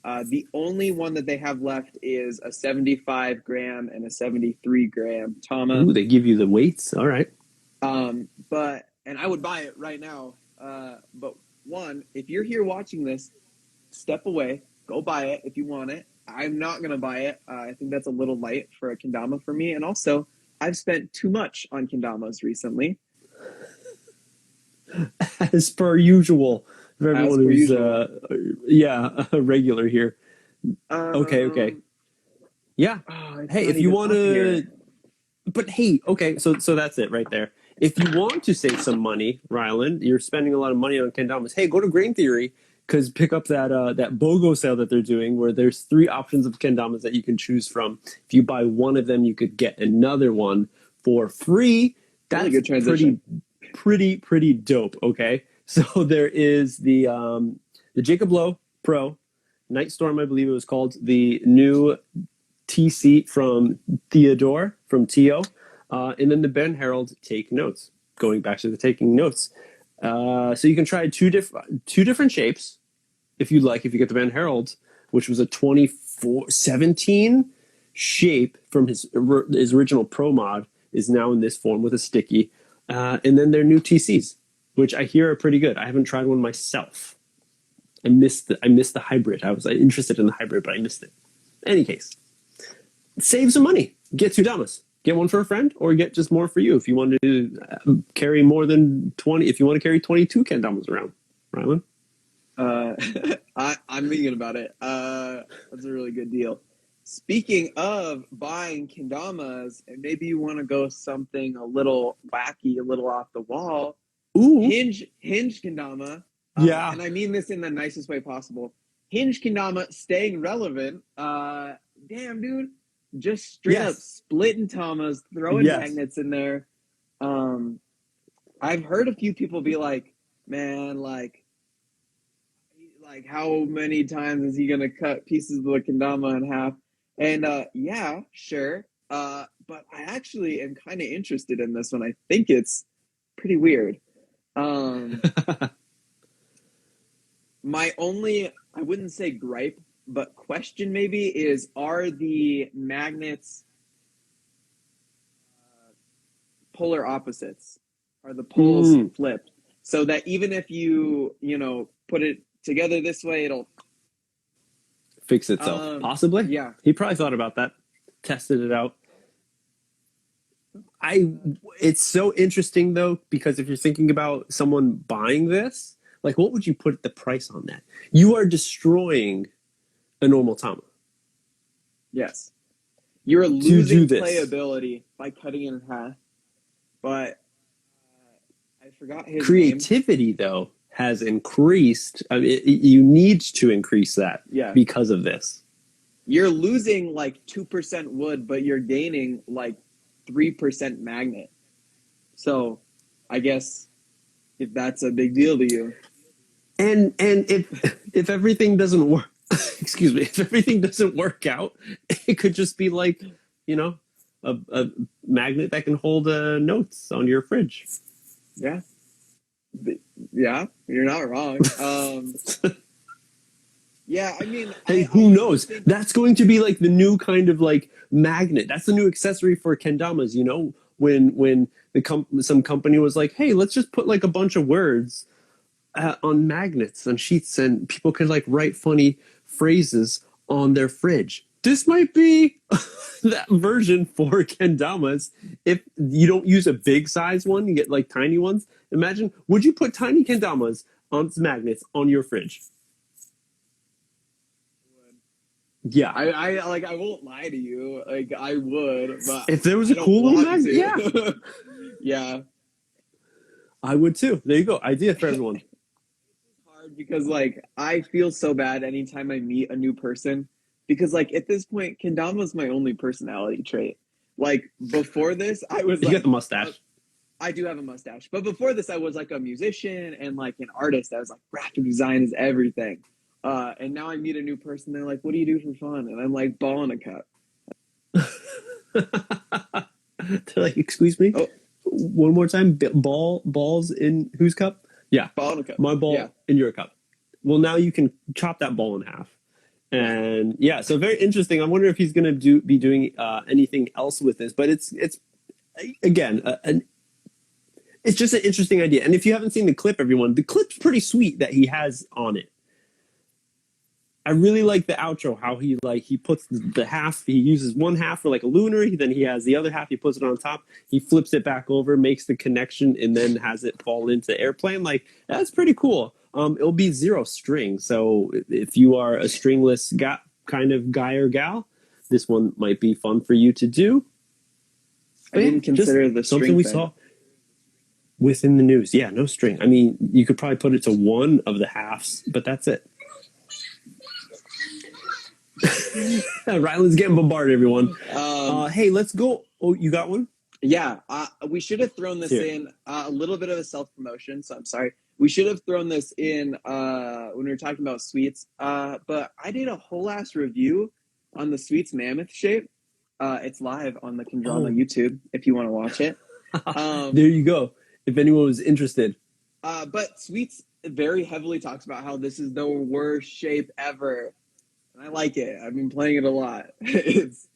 The only one that they have left is a 75 gram and a 73 gram Tama. Ooh, they give you the weights. All right. And I would buy it right now. But one, if you're here watching this, step away, go buy it if you want it. I'm not gonna buy it. I think that's a little light for a kendama for me, and also I've spent too much on kendamas recently. As per usual. For everyone who's a regular here. Okay. Yeah. Hey, if you want to, but hey, okay, so that's it right there. If you want to save some money, Rylan, you're spending a lot of money on kendamas. Hey, go to Grain Theory, because pick up that BOGO sale that they're doing, where there's 3 options of kendamas that you can choose from. If you buy one of them, you could get another one for free. That's really good transition. Pretty dope. Okay. So there is the Jacob Lowe Pro Night Storm, I believe it was called, the new TC from Theodore from Tio, and then the Ben Harold Take Notes. Going back to the taking notes, so you can try two different shapes if you'd like. If you get the Ben Harold, which was a 2017 shape from his original Pro mod, is now in this form with a sticky, and then their new TCs, which I hear are pretty good. I haven't tried one myself. I missed the hybrid. I was interested in the hybrid, but I missed it. In any case, save some money. Get 2 Damas. Get one for a friend, or get just more for you if you want to carry more than 20. If you want to carry 22 Kendamas around, Rylan. I'm thinking about it. That's a really good deal. Speaking of buying kendamas, and maybe you want to go something a little wacky, a little off the wall. Ooh. Hinge kendama. Yeah. And I mean this in the nicest way possible. Hinge kendama staying relevant. Damn, dude. Just straight up splitting tamas, throwing magnets in there. I've heard a few people be like, man, like how many times is he gonna cut pieces of the kendama in half? And yeah, sure. But I actually am kind of interested in this one. I think it's pretty weird. My only, I wouldn't say gripe, but question maybe is, are the magnets polar opposites? Are the poles flipped? So that even if you put it together this way, it'll fix itself. Possibly. Yeah. He probably thought about that, tested it out. It's so interesting though, because if you're thinking about someone buying this, like, what would you put the price on that? You are destroying a normal Tama. Yes. You're losing playability by cutting it in half. But I forgot his creativity, though, has increased. I mean, you need to increase that because of this. You're losing like 2% wood, but you're gaining like 3% magnet. So I guess if that's a big deal to you. And if everything doesn't work, excuse me, if everything doesn't work out, it could just be like, a magnet that can hold notes on your fridge. Yeah. Yeah, you're not wrong. Yeah, I mean... Hey, who knows? That's going to be like the new kind of like magnet. That's the new accessory for kendamas, when some company was like, hey, let's just put like a bunch of words on magnets, on sheets, and people could like write funny phrases on their fridge. This might be that version for kendamas. If you don't use a big size one, you get like tiny ones. Imagine, would you put tiny kendamas on magnets on your fridge? Yeah. I won't lie to you. Like, I would, but if there was a cool little magnet, yeah. Yeah. I would too. There you go. Idea for everyone. Hard because like I feel so bad anytime I meet a new person because like at this point, Kendama is my only personality trait. Like before this, I was You like got the mustache. I do have a mustache, but before this, I was like a musician and like an artist. I was like graphic design is everything. And now I meet a new person. They're like, "What do you do for fun?" And I'm like, "Ball in a cup." They're like, excuse me, Oh, one more time. Balls in whose cup? Yeah, ball in a cup. my ball Yeah, in your cup. Well, now you can chop that ball in half. And yeah, so very interesting. I wonder if he's going to be doing anything else with this. But it's again it's just an interesting idea. And if you haven't seen the clip, everyone, the clip's pretty sweet that he has on it. I really like the outro, how he puts the half, he uses one half for like a lunar, then he has the other half, he puts it on top, he flips it back over, makes the connection, and then has it fall into airplane. Like, that's pretty cool. It'll be 0 string, so if you are a stringless kind of guy or gal, this one might be fun for you to do. I didn't consider the something string we thing. saw within the news. Yeah, no string. I mean, you could probably put it to one of the halves, but that's it. Rylan's getting bombarded, everyone. Hey, let's go. Oh, you got one? Yeah, we should have thrown this in a little bit of a self-promotion, so I'm sorry. We should have thrown this in when we were talking about sweets, but I did a whole ass review on the sweets mammoth shape. It's live on the Kendama YouTube if you want to watch it. There you go, if anyone was interested. But sweets very heavily talks about how this is the worst shape ever. And I like it. I've been playing it a lot. It's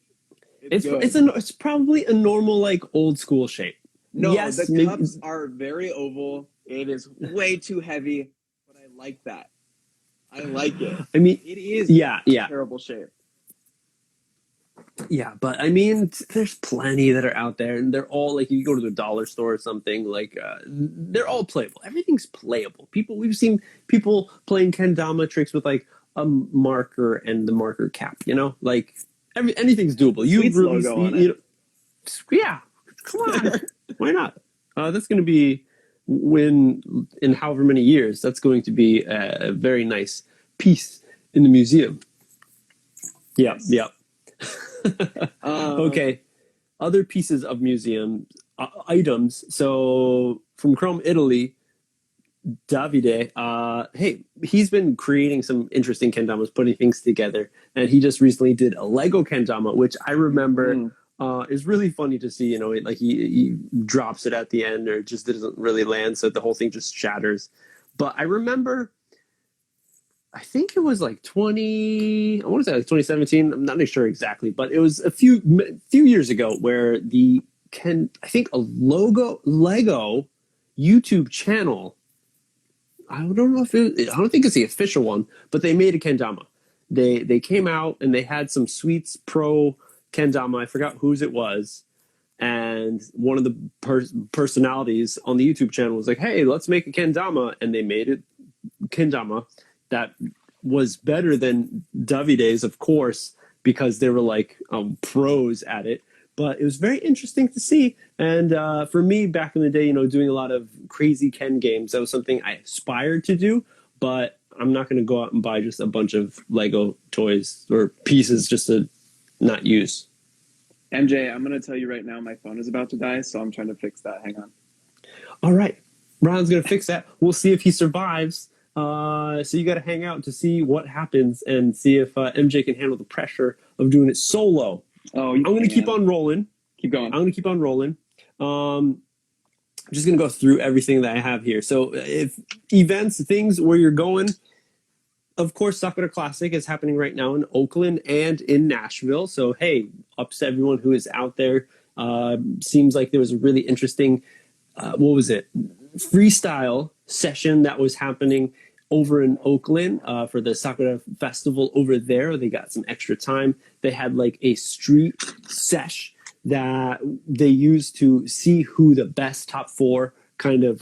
probably a normal like old school shape. No, yes, the cups are very oval. It is way too heavy, but I like that. I like it. I mean, it is a terrible shape. Yeah, but I mean, there's plenty that are out there, and they're all like, you go to the dollar store or something, like they're all playable. Everything's playable. We've seen people playing kendama tricks with like a marker and the marker cap. You know, like anything's doable. Yeah, come on, why not? That's going to be in however many years. That's going to be a very nice piece in the museum. Yeah, yeah. Okay, other pieces of museum items. So from Chrome, Italy, Davide, hey, he's been creating some interesting kendamas, putting things together, and he just recently did a Lego kendama, which I remember is really funny to see. You know, like he drops it at the end, or it just doesn't really land, so the whole thing just shatters. But I remember, I think it was like I want to say like 2017. I'm not really sure exactly, but it was a few years ago where I think a Lego YouTube channel. I don't know if I don't think it's the official one, but they made a kendama. They came out and they had some Sweets Pro kendama. I forgot whose it was. And one of the personalities on the YouTube channel was like, "Hey, let's make a kendama," and they made it kendama that was better than Davide's, of course, because they were like pros at it. But it was very interesting to see. And for me, back in the day, you know, doing a lot of crazy Ken games, that was something I aspired to do. But I'm not going to go out and buy just a bunch of Lego toys or pieces just to not use. MJ, I'm going to tell you right now, my phone is about to die, so I'm trying to fix that. Hang on. All right. Ron's going to fix that. We'll see if he survives. So you got to hang out to see what happens and see if MJ can handle the pressure of doing it solo. Oh, I'm going to keep on rolling. Keep going. I'm going to keep on rolling. I'm just going to go through everything that I have here. So if events, things where you're going, of course, Sakura Classic is happening right now in Oakland and in Nashville. So, hey, ups to everyone who is out there. Seems like there was a really interesting, freestyle session that was happening over in Oakland for the Sakura Festival over there. They got some extra time. They had like a street sesh that they used to see who the best top 4 kind of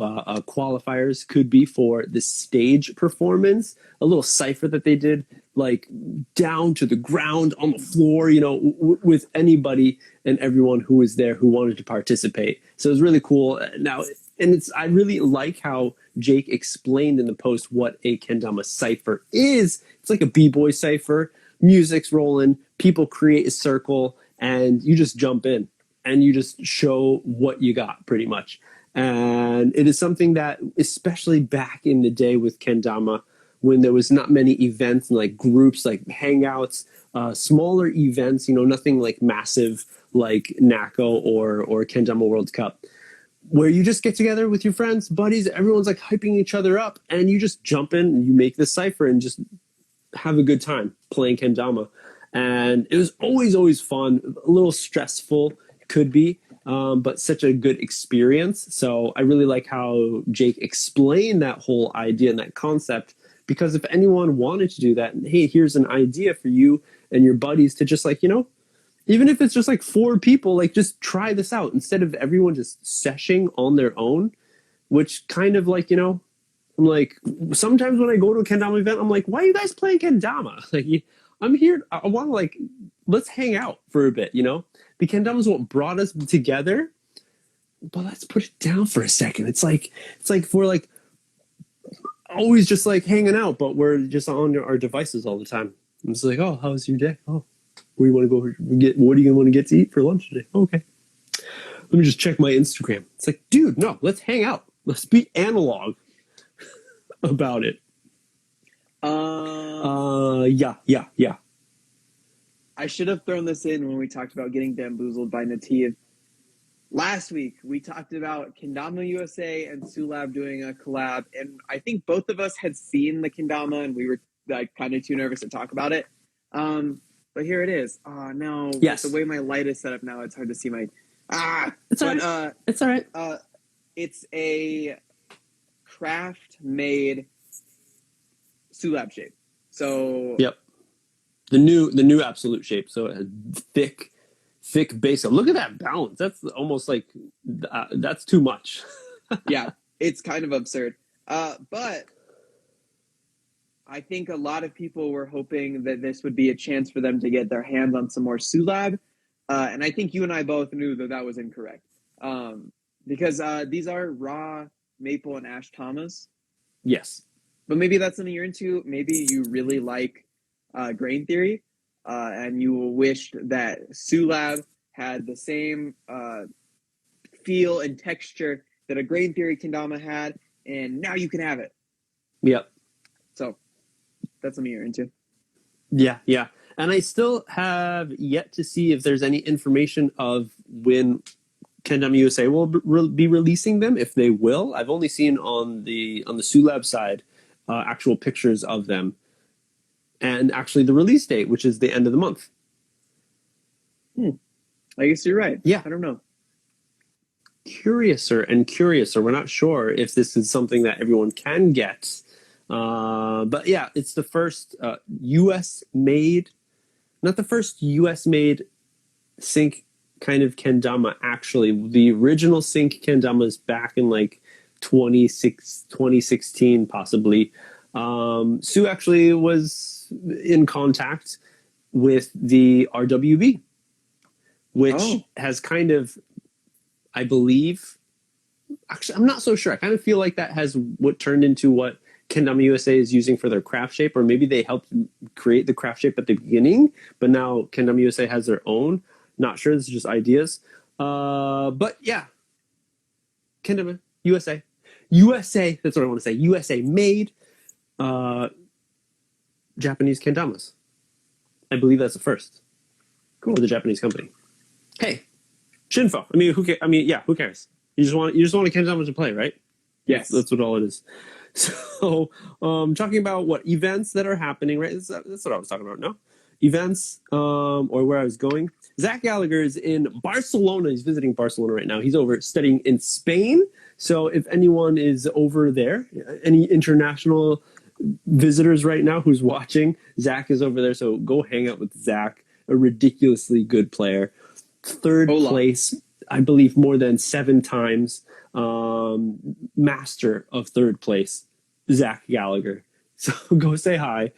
qualifiers could be for the stage performance. A little cipher that they did, like down to the ground on the floor, you know, with anybody and everyone who was there who wanted to participate. So it was really cool. Now, and I really like how Jake explained in the post what a Kendama cipher is. It's like a b-boy cipher. Music's rolling, people create a circle, and you just jump in and you just show what you got, pretty much. And it is something that, especially back in the day with Kendama, when there was not many events and like groups, like hangouts, smaller events, nothing like massive like NACO or Kendama World Cup, where you just get together with your friends, buddies, everyone's like hyping each other up, and you just jump in and you make this cipher and just have a good time playing Kendama. And it was always fun, a little stressful, could be, but such a good experience. So I really like how Jake explained that whole idea and that concept, because if anyone wanted to do that, hey, here's an idea for you and your buddies to just like, even if it's just like 4 people, like just try this out instead of everyone just seshing on their own, which kind of like, I'm like, sometimes when I go to a Kendama event, I'm like, why are you guys playing Kendama? Like, I'm here, I want to like, let's hang out for a bit, The Kendama is what brought us together, but let's put it down for a second. It's like we're like always just like hanging out, but we're just on our devices all the time. It's like, oh, how was your day? Oh, where do you want to go get? What are you going to want to get to eat for lunch today? Oh, okay. Let me just check my Instagram. It's like, dude, no, let's hang out. Let's be analog about it. Yeah. I should have thrown this in when we talked about getting bamboozled by Nativ. Last week, we talked about Kendama USA and Sulab doing a collab, and I think both of us had seen the Kendama, and we were like kind of too nervous to talk about it. But here it is. Oh no! Yes. With the way my light is set up now, it's hard to see my. It's all right. It's all right. It's a craft-made Sulab shape. So. Yep. The new absolute shape. So a thick base. Look at that balance. That's almost like that's too much. Yeah, it's kind of absurd. But I think a lot of people were hoping that this would be a chance for them to get their hands on some more Sulab. And I think you and I both knew that was incorrect. Because these are raw maple and ash tamas. Yes. But maybe that's something you're into. Maybe you really like grain theory, and you wished that Sulab had the same feel and texture that a grain theory Kendama had, and now you can have it. Yep. So that's something you're into. Yeah. And I still have yet to see if there's any information of when Kendama USA will be releasing them, if they will. I've only seen on the Sulab side actual pictures of them, and actually the release date, which is the end of the month. I guess you're right. Yeah. I don't know. Curiouser. We're not sure if this is something that everyone can get. But yeah, it's the first US made, not the first US made sync kind of Kendama, actually. The original sync Kendama is back in like 2016 possibly. Sue actually was in contact with the RWB, which has kind of, I believe, actually I'm not so sure. I kind of feel like that has what turned into what Kendama USA is using for their craft shape, or maybe they helped create the craft shape at the beginning, but now Kendama USA has their own. Not sure, this is just ideas. But yeah, Kendama USA, that's what I want to say. USA made Japanese Kendamas. I believe that's the first. Cool. For the Japanese company. Hey, Shinfo. I mean, who cares? You just want a Kendama to play, right? Yes. That's what all it is. So, talking about what events that are happening, right? That's what I was talking about. No, events, or where I was going. Zach Gallagher is in Barcelona. He's visiting Barcelona right now. He's over studying in Spain. So, if anyone is over there, any international visitors right now who's watching, Zach is over there. So go hang out with Zach, a ridiculously good player. Third place, I believe, more than 7 times. Master of third place, Zach Gallagher. So go say hi,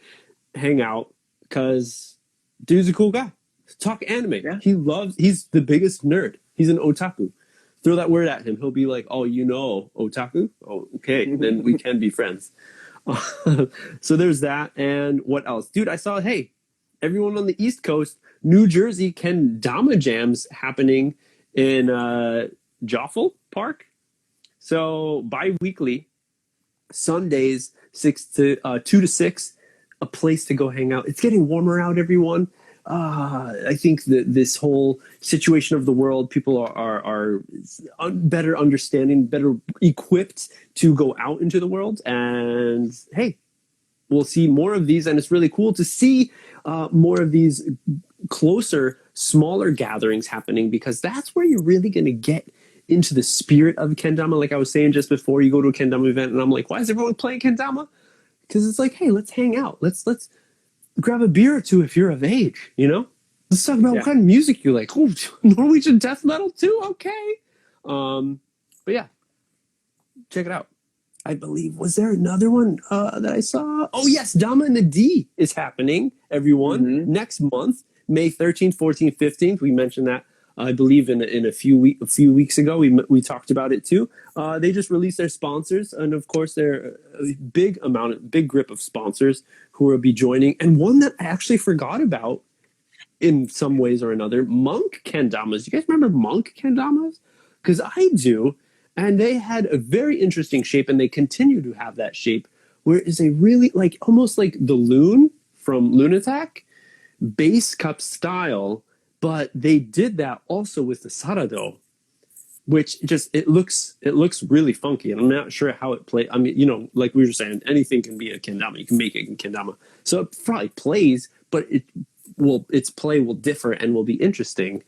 hang out, because dude's a cool guy. Talk anime. Yeah. He's the biggest nerd. He's an otaku. throw that word at him. He'll be like, oh, otaku? Oh, okay, then we can be friends. So there's that. And what else? Dude, I saw, hey, everyone on the East Coast, New Jersey, Kendama jams happening in Joffel Park. So bi-weekly, Sundays, 2 to 6, a place to go hang out. It's getting warmer out, everyone. I think that this whole situation of the world, people are better understanding, better equipped to go out into the world. And hey, we'll see more of these. And it's really cool to see more of these closer, smaller gatherings happening, because that's where you're really going to get into the spirit of Kendama. Like I was saying just before, you go to a Kendama event and I'm like, why is everyone playing Kendama? Because it's like, hey, let's hang out. Let's grab a beer or two if you're of age, Let's talk about what kind of music you like. Oh, Norwegian death metal too? Okay. But yeah, check it out. I believe, was there another one that I saw? Oh yes, Dama and the D is happening, everyone, next month, May 13th, 14th, 15th. We mentioned that, I believe, in a few weeks ago. We talked about it too. They just released their sponsors, and of course, they're a big grip of sponsors who will be joining. And one that I actually forgot about in some ways or another, Monk Kendamas. You guys remember Monk Kendamas? Because I do. And they had a very interesting shape, and they continue to have that shape, where it is a really, like, almost like the Loon from Lunatic, base cup style, but they did that also with the Sarado, which it looks really funky, and I'm not sure how it plays. I mean, like we were saying, anything can be a kendama. You can make it in kendama, so it probably plays, but its play will differ and will be interesting.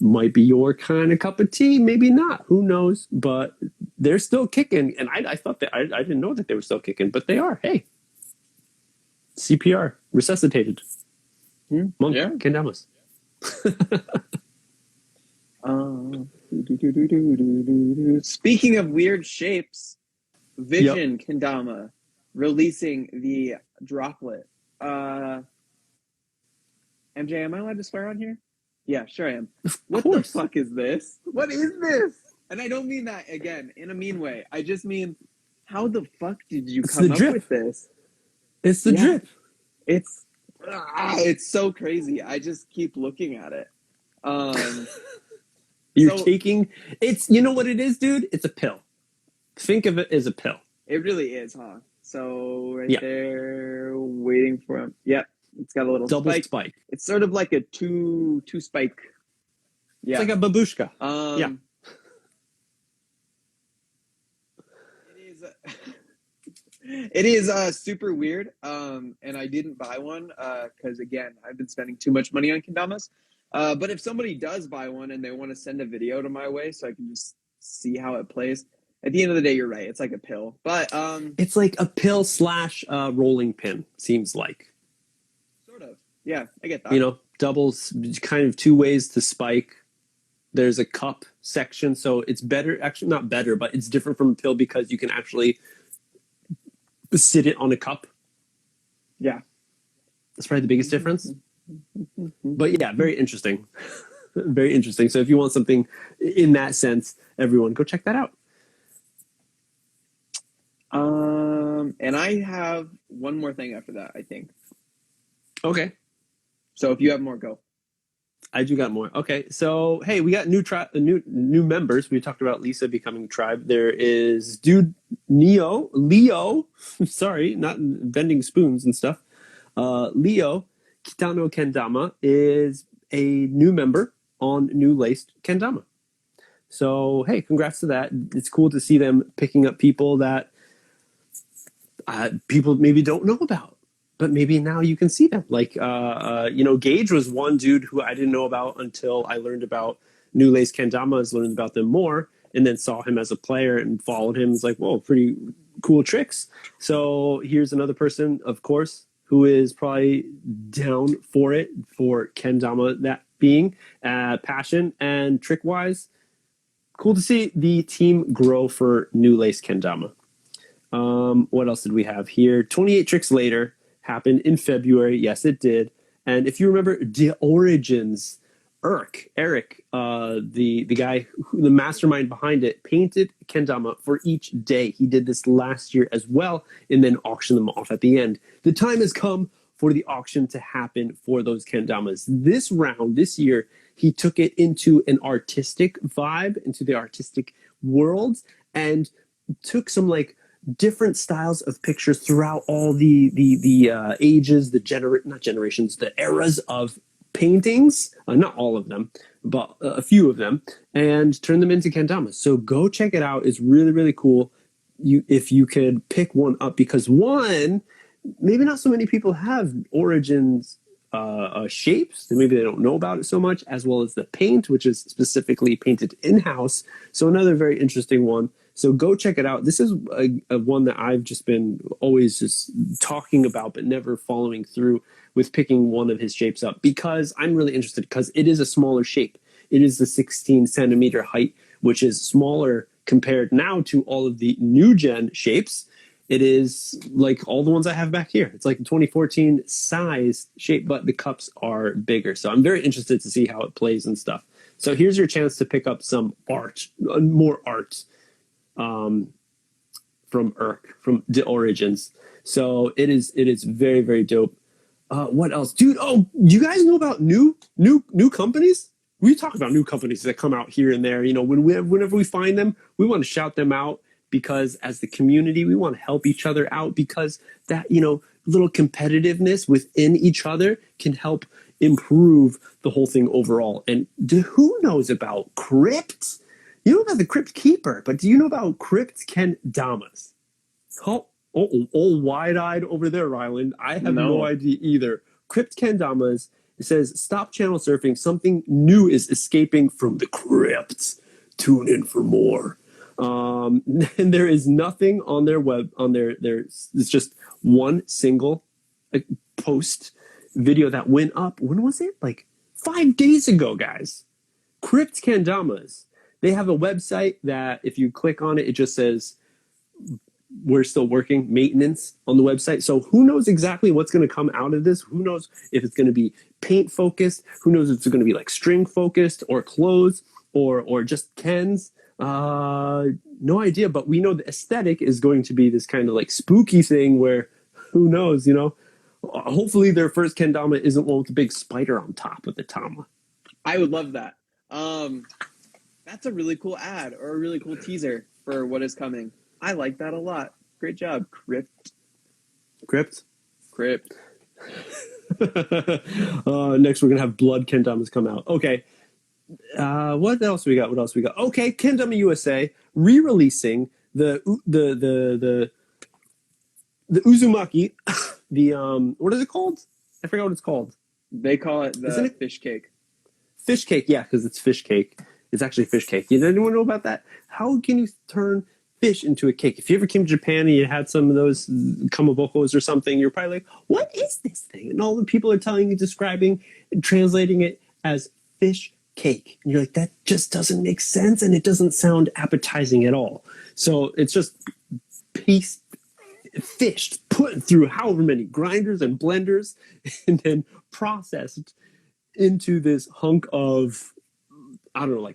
Might be your kind of cup of tea, maybe not. Who knows? But they're still kicking, and I thought that I didn't know that they were still kicking, but they are. Hey, CPR resuscitated. Monk Kendamas. Speaking of weird shapes, Vision Kendama releasing the droplet. MJ, am I allowed to swear on here? Yeah, sure I am. What the fuck is this? What is this? And I don't mean that, again, in a mean way. I just mean, how the fuck did you come up with this? It's the drip. It's so crazy. I just keep looking at it. You're taking... It's... You know what it is, dude? It's a pill. Think of it as a pill. It really is, huh? So, there, waiting for him. Yep. It's got a little double spike. It's sort of like a two spike. Yeah. It's like a babushka. It is super weird. And I didn't buy one because, again, I've been spending too much money on Kendamas. But if somebody does buy one and they want to send a video to my way so I can just see how it plays, at the end of the day, you're right. It's like a pill. But it's like a pill / rolling pin, seems like. Sort of. Yeah, I get that. Doubles, kind of two ways to spike. There's a cup section, so it's better. Actually, not better, but it's different from a pill because you can actually sit it on a cup. Yeah. That's probably the biggest difference. But yeah, very interesting. Very interesting. So if you want something in that sense, everyone, go check that out. And I have one more thing after that, I think. Okay. So if you have more, go. I do got more. Okay, so hey, we got new members. We talked about Lisa becoming tribe. There is dude Leo. Sorry, not bending spoons and stuff. Leo Kitano Kendama is a new member on New Laced Kendama. So hey, congrats to that. It's cool to see them picking up people that people maybe don't know about. But maybe now you can see them. Like, Gage was one dude who I didn't know about until I learned about New Lace Kendamas, learned about them more, and then saw him as a player and followed him. It's like, whoa, pretty cool tricks. So here's another person, of course, who is probably down for it, for Kendama, that being passion and trick-wise. Cool to see the team grow for New Lace Kendama. What else did we have here? 28 tricks later. Happened in February. Yes, it did. And if you remember the origins, Eric, the guy, the mastermind behind it, painted Kendama for each day. He did this last year as well, and then auctioned them off at the end. The time has come for the auction to happen for those Kendamas. This round, this year, he took it into an artistic vibe, into the artistic world, and took some like different styles of pictures throughout all the ages, not generations, the eras of paintings, not all of them, but a few of them, and turn them into kendamas. So go check it out. It's really, really cool. If you could pick one up, because one, maybe not so many people have origins shapes, and maybe they don't know about it so much, as well as the paint, which is specifically painted in-house. So another very interesting one. So go check it out. This is a one that I've just been always just talking about, but never following through with picking one of his shapes up, because I'm really interested, because it is a smaller shape. It is the 16 centimeter height, which is smaller compared now to all of the new gen shapes. It is like all the ones I have back here. It's like a 2014 size shape, but the cups are bigger. So I'm very interested to see how it plays and stuff. So here's your chance to pick up some art, more art. From the origins. So it is very, very dope. What else, dude? Oh, do you guys know about new companies? We talk about new companies that come out here and there. You know, whenever we find them, we want to shout them out, because as the community, we want to help each other out, because that, you know, little competitiveness within each other can help improve the whole thing overall. And who knows about Crypt? You know about the Crypt Keeper, but do you know about Crypt Kendamas? Oh, all wide-eyed over there, Rylan. I have no idea either. Crypt Kendamas, it says, stop channel surfing. Something new is escaping from the crypt. Tune in for more. And there is nothing on their web, it's just one single post video that went up. When was it? Like 5 days ago, guys. Crypt Kendamas. They have a website that if you click on it, it just says, we're still working, maintenance on the website. So who knows exactly what's going to come out of this? Who knows if it's going to be paint focused? Who knows if it's going to be like string focused or clothes or just Kens? No idea, but we know the aesthetic is going to be this kind of like spooky thing where who knows, you know? Hopefully their first kendama isn't one with a big spider on top of the tama. I would love that. That's a really cool ad, or a really cool teaser for what is coming. I like that a lot. Great job, Crypt. Crypt? Crypt. Next, we're going to have Blood Kendamas come out. Okay. What else we got? Okay, Kendama USA re-releasing the Uzumaki. What is it called? I forgot what it's called. They call it the fish cake. Fish cake, yeah, because it's fish cake. It's actually fish cake. Did anyone know about that? How can you turn fish into a cake? If you ever came to Japan and you had some of those kamabokos or something, you're probably like, what is this thing? And all the people are telling you, describing, translating it as fish cake. And you're like, that just doesn't make sense, and it doesn't sound appetizing at all. So it's just fished, put through however many grinders and blenders, and then processed into this hunk of, I don't know,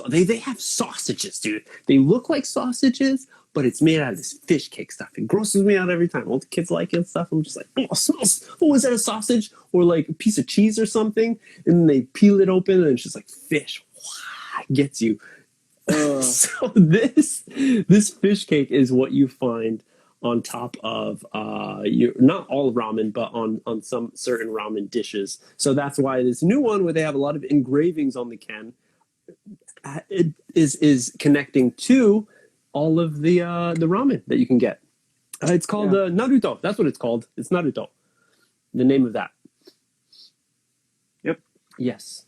they have sausages, dude. They look like sausages, but it's made out of this fish cake stuff. It grosses me out every time. All the kids like it and stuff. I'm just like, oh, smells. Oh, is that a sausage or like a piece of cheese or something? And then they peel it open and it's just like fish. Wow, gets you. So this fish cake is what you find on top of not all ramen, but on some certain ramen dishes. So that's why this new one, where they have a lot of engravings on the can, it is connecting to all of the ramen that you can get. It's called Naruto. That's what it's called. It's Naruto. The name of that. Yep. Yes.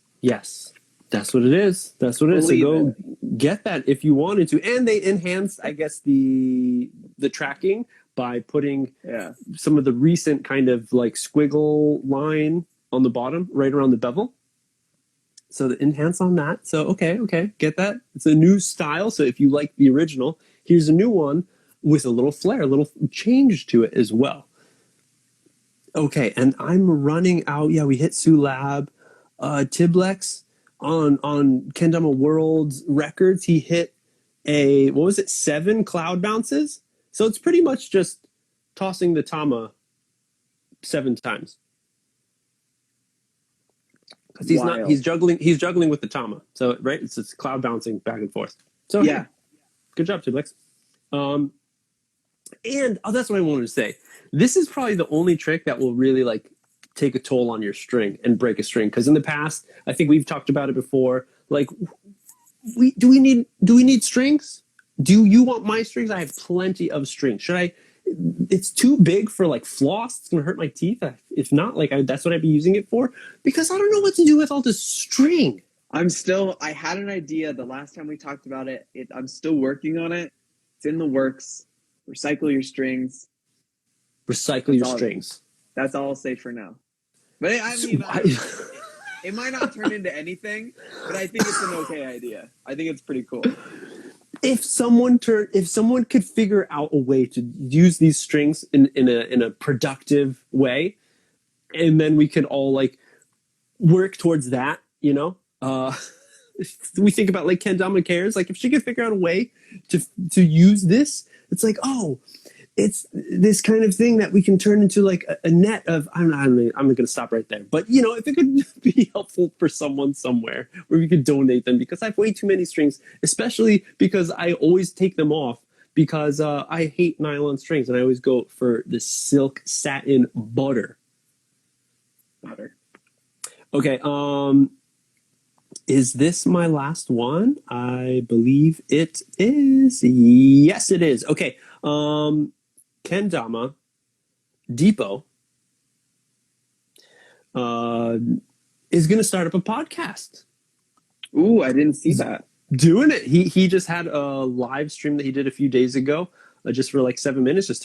That's what it is. So go get that if you wanted to. And they enhanced, I guess, the tracking by putting some of the recent kind of like squiggle line on the bottom, right around the bevel. So the enhance on that. So okay, get that. It's a new style. So if you like the original, here's a new one with a little flair, a little change to it as well. Okay, and I'm running out. Yeah, we hit Sulab, Tiblex. on Kendama World Records, he hit a, what was it, 7 cloud bounces. So it's pretty much just tossing the tama 7 times. Because he's juggling with the tama. So right, it's just cloud bouncing back and forth. So Yeah. Good job, Tiblix. And that's what I wanted to say. This is probably the only trick that will really like take a toll on your string and break a string. Because in the past, I think we've talked about it before. Like, do we need strings? Do you want my strings? I have plenty of strings. Should I? It's too big for like floss. It's gonna hurt my teeth. If not, like that's what I'd be using it for. Because I don't know what to do with all this string. I had an idea the last time we talked about it. I'm still working on it. It's in the works. Recycle your strings. Recycle your strings. That's all I'll say for now. But it might not turn into anything, but I think it's an okay idea. I think it's pretty cool. If someone could figure out a way to use these strings in a productive way, and then we could all like work towards that, you know. We think about like Kendama cares. Like if she could figure out a way to use this, it's like, oh, it's this kind of thing that we can turn into like a net of. I'm going to stop right there. But you know, if it could be helpful for someone somewhere where we could donate them, because I have way too many strings, especially because I always take them off because I hate nylon strings and I always go for the silk satin butter. Okay. Is this my last one? I believe it is. Yes, it is. Okay. Kendama Depot is going to start up a podcast. Ooh, I didn't see that. Doing it. He just had a live stream that he did a few days ago, just for like 7 minutes, just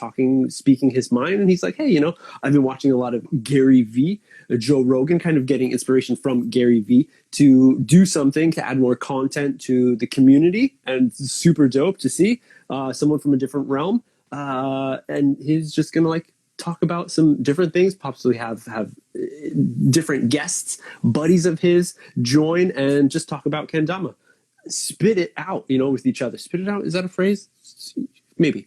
speaking his mind. And he's like, hey, you know, I've been watching a lot of Gary V, Joe Rogan, kind of getting inspiration from Gary V to do something to add more content to the community. And it's super dope to see someone from a different realm. And he's just going to like talk about some different things, possibly have different guests, buddies of his join and just talk about Kendama. Spit it out, you know, with each other. Spit it out. Is that a phrase? Maybe.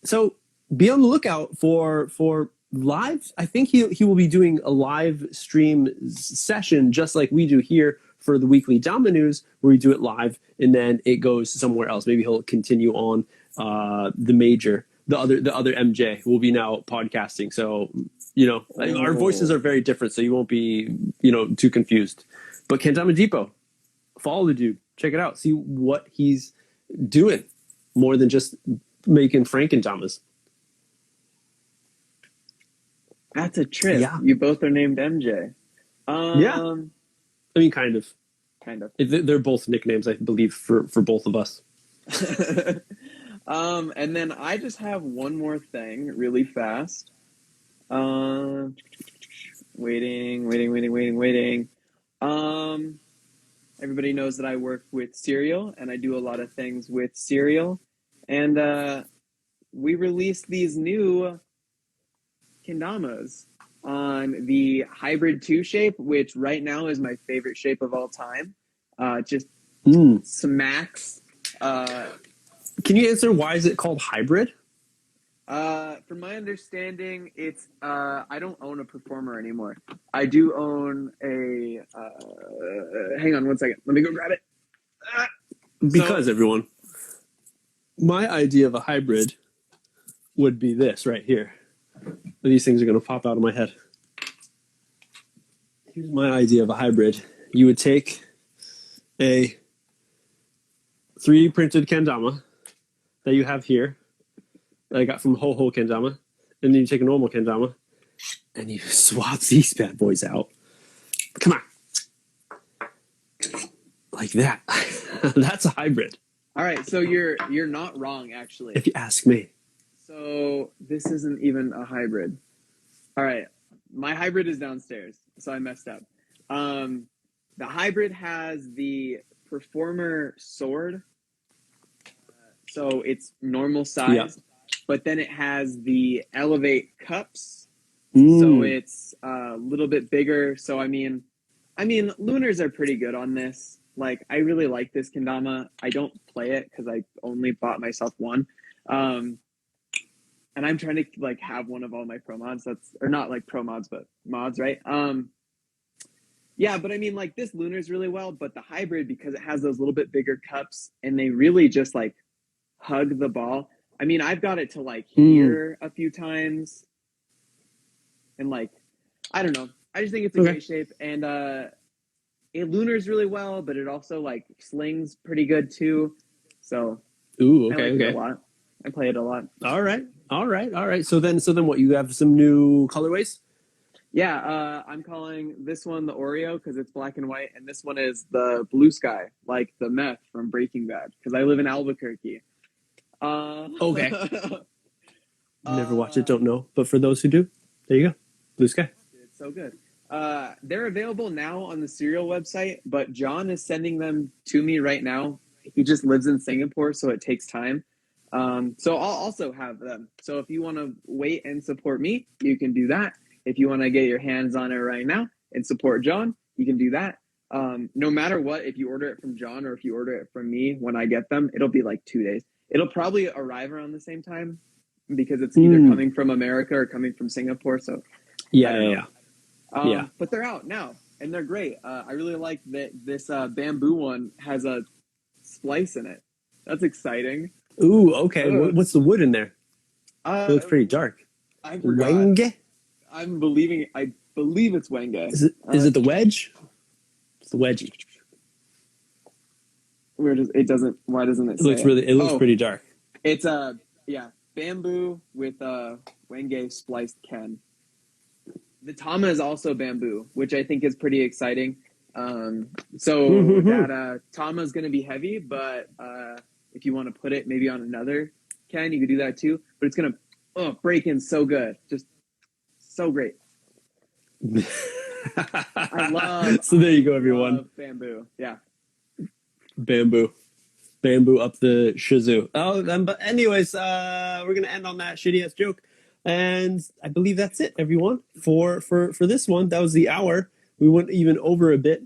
So be on the lookout for live. I think he will be doing a live stream session just like we do here for the weekly Dama news, where we do it live and then it goes somewhere else. Maybe he'll continue on the other MJ will be now podcasting. So, you know, our voices are very different, so you won't be, you know, too confused. But Kendama Depot, follow the dude, check it out, see what he's doing more than just making Frankendamas. That's a trip. Yeah. You both are named MJ. Yeah. I mean, kind of. They're both nicknames, I believe, for both of us. And then I just have one more thing really fast. Waiting. Everybody knows that I work with cereal and I do a lot of things with cereal. And we released these new Kendamas on the hybrid 2 shape, which right now is my favorite shape of all time. Just smacks. Can you answer why is it called hybrid? From my understanding, it's I don't own a performer anymore. I do own a hang on one second. Let me go grab it. Because everyone, my idea of a hybrid would be this right here. These things are going to pop out of my head. Here's my idea of a hybrid. You would take a 3D printed kendama that you have here, that I got from Ho Ho Kendama, and then you take a normal kendama, and you swap these bad boys out. Come on. Like that. That's a hybrid. All right, so you're not wrong, actually. If you ask me. So this isn't even a hybrid. All right, my hybrid is downstairs, so I messed up. The hybrid has the performer sword, so it's normal size, but then it has the elevate cups, so it's a little bit bigger. So I mean, I mean, lunars are pretty good on this. Like, I really like this kendama. I don't play it because I only bought myself one. Um, and I'm trying to like have one of all my pro mods. That's or not like pro mods, but mods, right? Yeah, but I mean, like this lunars really well, but the hybrid because it has those little bit bigger cups and they really just like hug the ball. I mean, I've got it to like here a few times, and like I don't know. I just think it's a great shape, and it lunars really well, but it also like slings pretty good too. So I like it a lot. I play it a lot. All right. So then, what? You have some new colorways? Yeah, I'm calling this one the Oreo because it's black and white, and this one is the blue sky, like the meth from Breaking Bad, because I live in Albuquerque. Okay. Never watched it, don't know. But for those who do, there you go. Blue sky. It's so good. They're available now on the cereal website, but John is sending them to me right now. He just lives in Singapore, so it takes time. So I'll also have them. So if you want to wait and support me, you can do that. If you want to get your hands on it right now and support John, you can do that. No matter what, if you order it from John or if you order it from me, when I get them, it'll be like 2 days. It'll probably arrive around the same time because it's either coming from America or coming from Singapore. So yeah. But they're out now and they're great. I really like that this bamboo one has a splice in it. That's exciting. Ooh, okay. What's the wood in there? It looks pretty dark. I forgot. Wenge? I believe it's Wenge. Is it the wedge? It's the wedgie. Why doesn't it say it looks pretty dark. It's bamboo with Wenge spliced Ken. The Dama is also bamboo, which I think is pretty exciting. That Dama is going to be heavy, but if you want to put it maybe on another Ken, you could do that too. But it's going to break in so good. Just so great. I love. So there you go, everyone. Bamboo, yeah. Bamboo up the shazoo. But anyways, we're gonna end on that shitty ass joke, and I believe that's it, everyone. For this one, that was the hour. We went even over a bit.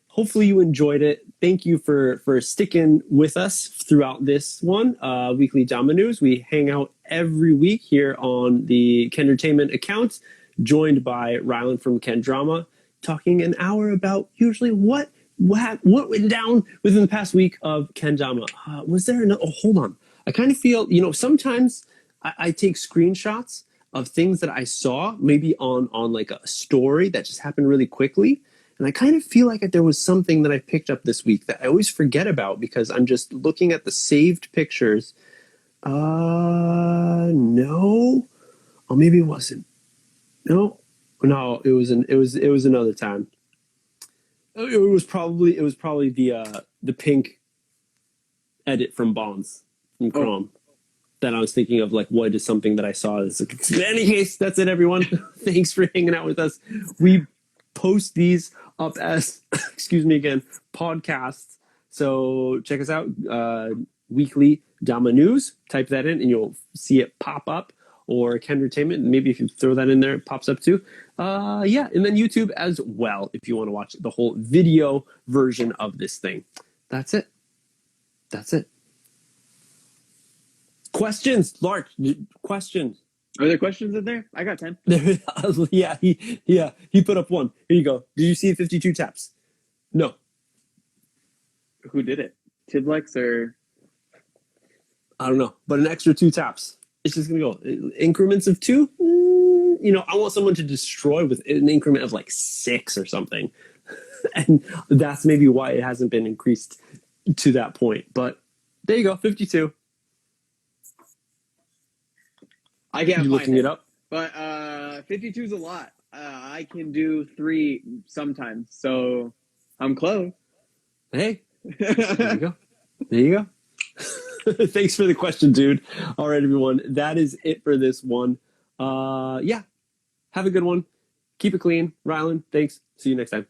Hopefully you enjoyed it. Thank you for sticking with us throughout this one. Weekly Dama News. We hang out every week here on the Kendertainment account, joined by Rylan from Kendama, talking an hour about usually what went down within the past week of Kendama. Was there another? Oh, hold on. I kind of feel, sometimes I take screenshots of things that I saw, maybe on like a story that just happened really quickly. And I kind of feel like there was something that I picked up this week that I always forget about because I'm just looking at the saved pictures. No. Oh, maybe it wasn't. No, it was another time. It was probably the pink edit from Bonds from Chrome that I was thinking of. Like, what is something that I saw? In any case, that's it, everyone. Thanks for hanging out with us. We post these up as podcasts. So check us out. Weekly Dama News. Type that in, and you'll see it pop up. Or Kendertainment, maybe if you throw that in there, it pops up too. And then YouTube as well, if you want to watch the whole video version of this thing. That's it. Questions, Lark. Questions. Are there questions in there? I got 10. Yeah, he put up one. Here you go. Did you see 52 taps? No. Who did it? Tidlex or? I don't know, but an extra 2 taps. It's just going to go increments of 2. I want someone to destroy with an increment of like 6 or something. And that's maybe why it hasn't been increased to that point. But there you go, 52. I can't You looking it up? But 52 is a lot. I can do 3 sometimes. So I'm close. Hey, there you go. Thanks for the question, dude. All right, everyone. That is it for this one. Have a good one. Keep it clean. Rylan, thanks. See you next time.